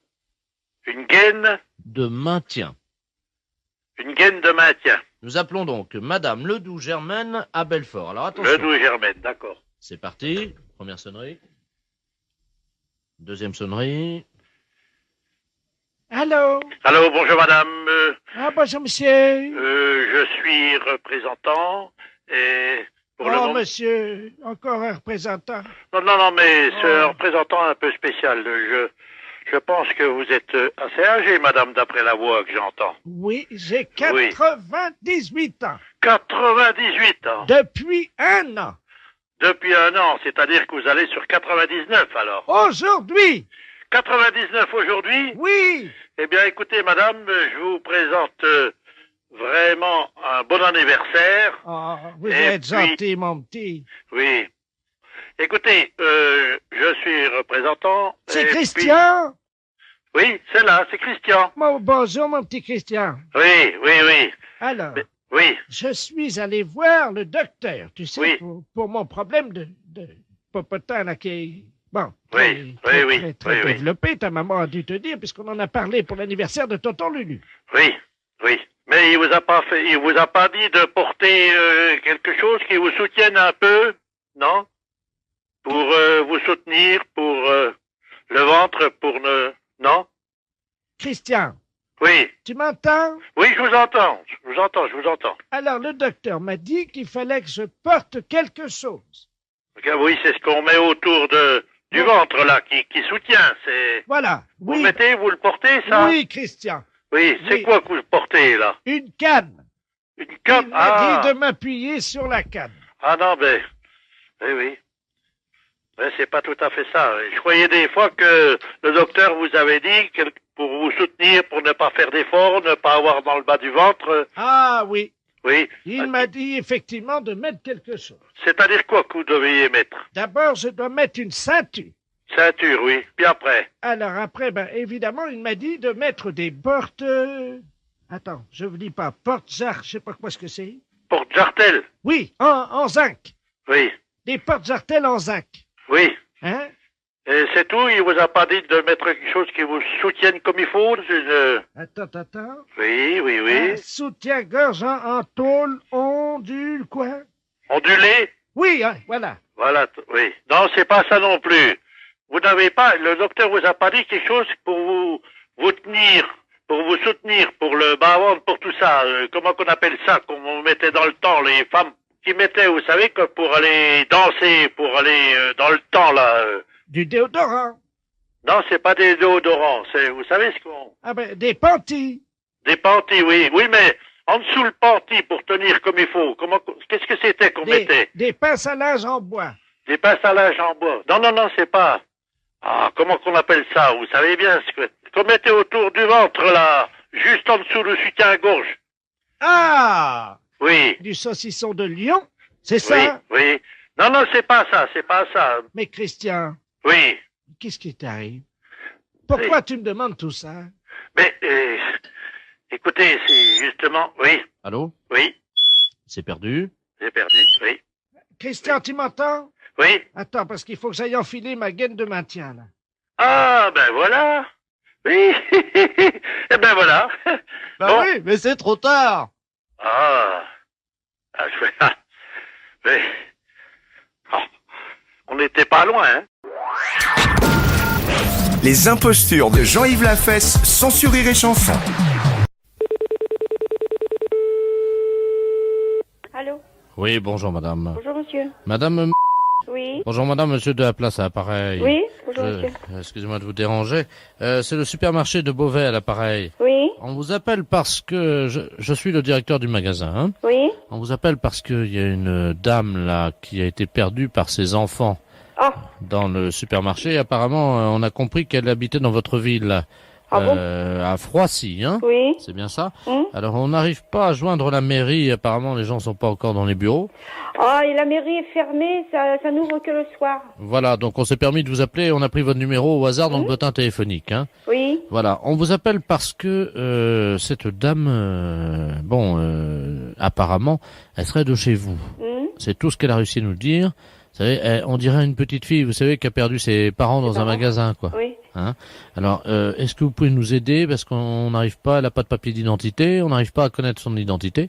Une gaine. De maintien. Une gaine de maintien. Nous appelons donc Madame Ledoux-Germaine à Belfort. Alors, attention. Ledoux-Germaine, d'accord. C'est parti. Première sonnerie. Deuxième sonnerie. Allô? Allô, bonjour madame. Ah, bonjour, monsieur. Je suis représentant et pour le moment... monsieur, encore un représentant. Non, mais c'est un représentant un peu spécial. Je pense que vous êtes assez âgée, madame, d'après la voix que j'entends. Oui, j'ai 98 ans. 98 ans. Depuis 1 an. Depuis 1 an, c'est-à-dire que vous allez sur 99 alors. Aujourd'hui. 99 aujourd'hui? Oui. Eh bien, écoutez, madame, je vous présente vraiment un bon anniversaire. Oh, vous êtes gentil, mon petit. Oui. Écoutez, je suis représentant. C'est Christian? Oui, c'est là, c'est Christian. Bonjour, mon petit Christian. Oui. Alors, oui. Je suis allé voir le docteur, tu sais, pour mon problème de popotin là qui est... Bon, très développé, ta maman a dû te dire, puisqu'on en a parlé pour l'anniversaire de tonton Lulu. Oui. Mais il vous a pas dit de porter quelque chose qui vous soutienne un peu, non? Pour vous soutenir, pour le ventre, non? Christian. Oui. Tu m'entends? Oui, je vous entends. Alors, le docteur m'a dit qu'il fallait que je porte quelque chose. Oui, c'est ce qu'on met autour du ventre, là, qui soutient. Voilà. Vous le portez, ça? Oui, Christian. Oui, c'est quoi que vous portez, là? Une canne. Une canne? Il m'a dit de m'appuyer sur la canne. Ah non, ben... Oui. Mais c'est pas tout à fait ça. Je croyais des fois que le docteur vous avait dit que pour vous soutenir, pour ne pas faire d'efforts, ne pas avoir dans le bas du ventre... Ah oui. Oui. Il m'a dit effectivement de mettre quelque chose. C'est-à-dire quoi que vous devriez mettre? D'abord, je dois mettre une ceinture. Ceinture, oui. Puis après? Alors après, évidemment, il m'a dit de mettre des portes... Attends, je vous dis pas. Porte-jarre, je sais pas quoi ce que c'est. Porte-jartelle? Oui, en zinc. Oui. Des porte-jartelles en zinc. Oui. Hein? Et c'est tout? Il vous a pas dit de mettre quelque chose qui vous soutienne comme il faut? Attends. Oui. Soutien-gorge en tôle, ondule, quoi? Ondulé? Oui, voilà. Voilà, oui. Non, c'est pas ça non plus. Vous n'avez pas, le docteur vous a pas dit quelque chose pour vous tenir, pour vous soutenir, pour le bas-ventre, pour tout ça. Comment qu'on appelle ça, qu'on mettait dans le temps, les femmes qui mettaient, vous savez, que pour aller danser, pour aller dans le temps, là. Du déodorant. Non, c'est pas des déodorants, vous savez ce qu'on... Ah des panties. Des panties, oui. Oui, mais en dessous le panty pour tenir comme il faut. Qu'est-ce que c'était qu'on mettait? Des pinces à linge en bois. Des pinces à linge en bois. Non, c'est pas... Ah, comment qu'on appelle ça? Vous savez bien ce qu'on mettait autour du ventre, là, juste en dessous le soutien-gorge. Ah! Oui. Du saucisson de lion, c'est ça? Oui. Non, c'est pas ça. Mais Christian. Oui. Qu'est-ce qui t'arrive? Pourquoi tu me demandes tout ça? Mais, écoutez, c'est justement... Oui. Allô? Oui. C'est perdu? J'ai perdu, oui. Christian, tu m'entends? Oui. Attends, parce qu'il faut que j'aille enfiler ma gaine de maintien, là. Ah, ben voilà. Oui. Eh ben voilà. Bon. Oui, mais c'est trop tard. Mais... Oh. On n'était pas loin, hein. Les impostures de Jean-Yves Lafesse, sans Rire et Chanson. Allô? Oui, bonjour madame. Bonjour monsieur. Madame... Oui. Bonjour madame, monsieur de la place à l'appareil. Oui, bonjour monsieur. Excusez-moi de vous déranger. C'est le supermarché de Beauvais à l'appareil. Oui. On vous appelle parce que... Je suis le directeur du magasin. Hein. Oui. On vous appelle parce qu'il y a une dame là qui a été perdue par ses enfants dans le supermarché. Apparemment, on a compris qu'elle habitait dans votre ville. À Froissy, hein? Oui. C'est bien ça? Alors, on n'arrive pas à joindre la mairie. Apparemment, les gens sont pas encore dans les bureaux. Et la mairie est fermée, ça n'ouvre que le soir. Voilà, donc on s'est permis de vous appeler. On a pris votre numéro au hasard dans le bottin téléphonique, hein? Oui. Voilà, on vous appelle parce que cette dame, apparemment, elle serait de chez vous. C'est tout ce qu'elle a réussi à nous dire. Vous savez, on dirait une petite fille, vous savez, qui a perdu ses parents dans un magasin, quoi. Oui. Hein? Alors, est-ce que vous pouvez nous aider parce qu'on n'arrive pas, elle n'a pas de papier d'identité, on n'arrive pas à connaître son identité.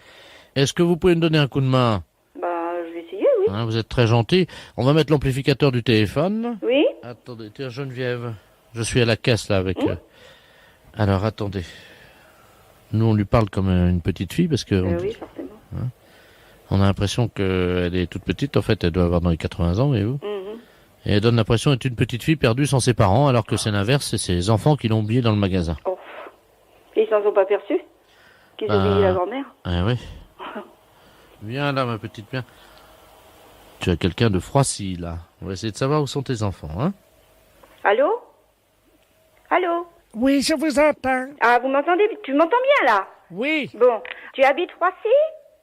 Est-ce que vous pouvez nous donner un coup de main? Je vais essayer, oui. Hein, vous êtes très gentil. On va mettre l'amplificateur du téléphone. Oui. Attendez, tiens, Geneviève, je suis à la caisse là avec. Alors, attendez. Nous, on lui parle comme une petite fille parce que... Oui, forcément. Hein, on a l'impression qu'elle est toute petite. En fait, elle doit avoir dans les 80 ans, voyez-vous. Et elle donne l'impression d'être une petite fille perdue sans ses parents, alors que c'est l'inverse, c'est ses enfants qui l'ont oubliée dans le magasin. Oh. Et ils s'en sont pas perçus qu'ils ont oublié la grand-mère? Ah oui. Viens là, ma petite, viens. Tu as quelqu'un de Froissy, là. On va essayer de savoir où sont tes enfants, hein. Allô? Allô? Oui, je vous entends. Ah, vous m'entendez? Tu m'entends bien, là? Oui. Bon. Tu habites Froissy?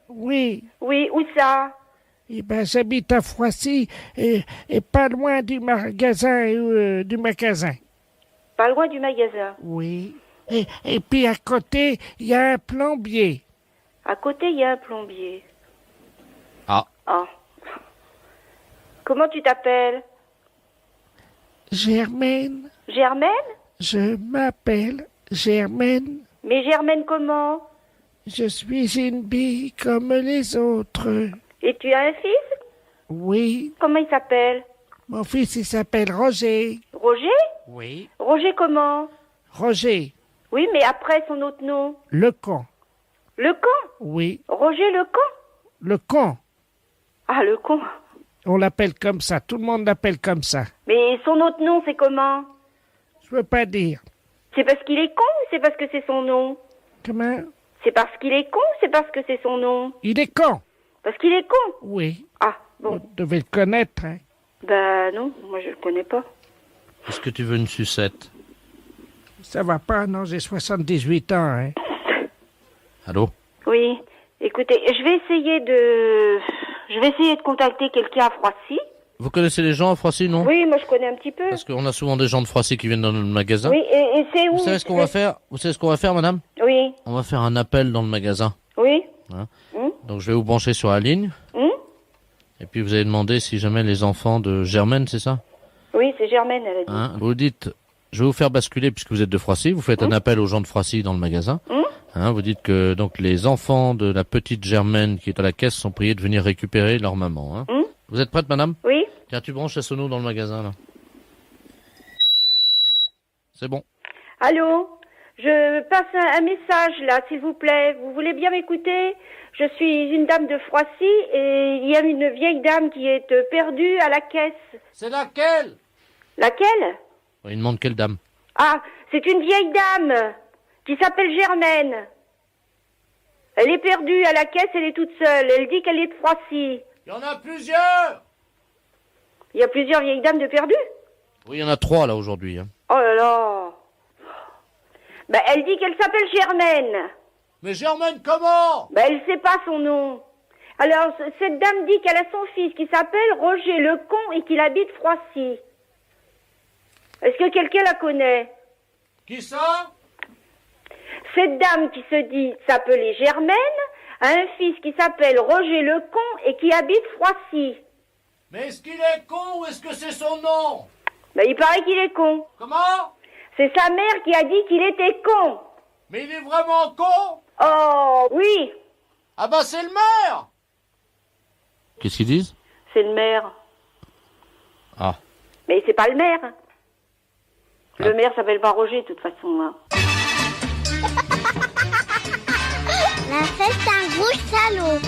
Oui. Oui, où ça? Eh ben, j'habite à Froissy et pas loin du magasin. Pas loin du magasin? Oui. Et puis à côté, il y a un plombier. À côté, il y a un plombier. Ah. Ah. Comment tu t'appelles? Germaine. Germaine? Je m'appelle Germaine. Mais Germaine comment? Je suis une bille comme les autres. Et tu as un fils? Oui. Comment il s'appelle? Mon fils, il s'appelle Roger. Roger? Oui. Roger comment? Roger. Oui, mais après son autre nom? Lecon. Lecon? Oui. Roger Lecon? Lecon. Ah, Lecon. On l'appelle comme ça, tout le monde l'appelle comme ça. Mais son autre nom, c'est comment? Je veux pas dire. C'est parce qu'il est con ou c'est parce que c'est son nom? Comment? C'est parce qu'il est con ou c'est parce que c'est son nom? Il est con. Parce qu'il est con? Oui. Ah, bon. Vous devez le connaître, hein. Bah non, moi je le connais pas. Est-ce que tu veux une sucette? Ça va pas, non, j'ai 78 ans, hein. Allô? Oui. Écoutez, je vais essayer de contacter quelqu'un à Froissy. Vous connaissez les gens à Froissy, non? Oui, moi je connais un petit peu. Parce qu'on a souvent des gens de Froissy qui viennent dans le magasin. Oui, et c'est où? Vous savez ce qu'on va faire? Vous savez ce qu'on va faire, madame? Oui. On va faire un appel dans le magasin. Oui. Hein? Donc je vais vous brancher sur la ligne. Et puis vous allez demander si jamais les enfants de Germaine, c'est ça? Oui, c'est Germaine, elle a dit. Hein? Vous dites, je vais vous faire basculer puisque vous êtes de Froissy. Vous faites un appel aux gens de Froissy dans le magasin. Hein, vous dites que donc les enfants de la petite Germaine qui est à la caisse sont priés de venir récupérer leur maman. Hein. Vous êtes prête, madame? Oui. Tiens, tu branches la sono dans le magasin, là. C'est bon. Allô? Je passe un message, là, s'il vous plaît. Vous voulez bien m'écouter? Je suis une dame de Froissy et il y a une vieille dame qui est perdue à la caisse. C'est laquelle? Laquelle? Il demande quelle dame? Ah, c'est une vieille dame qui s'appelle Germaine. Elle est perdue à la caisse, elle est toute seule. Elle dit qu'elle est de Froissy. Il y en a plusieurs! Il y a plusieurs vieilles dames de perdues? Oui, il y en a 3 là aujourd'hui. Hein. Oh là là! Ben, elle dit qu'elle s'appelle Germaine. Mais Germaine, comment? Ben, elle sait pas son nom. Alors, cette dame dit qu'elle a son fils qui s'appelle Roger Lecon et qu'il habite Froissy. Est-ce que quelqu'un la connaît? Qui ça? Cette dame qui se dit s'appeler Germaine a un fils qui s'appelle Roger Lecon et qui habite Froissy. Mais est-ce qu'il est con ou est-ce que c'est son nom? Ben, il paraît qu'il est con. Comment? C'est sa mère qui a dit qu'il était con. Mais il est vraiment con? Oh, oui. Ah bah c'est le maire! Qu'est-ce qu'ils disent? C'est le maire. Ah. Mais c'est pas le maire. Le maire s'appelle pas Roger, de toute façon. Hein. La fête, c'est un gros salaud.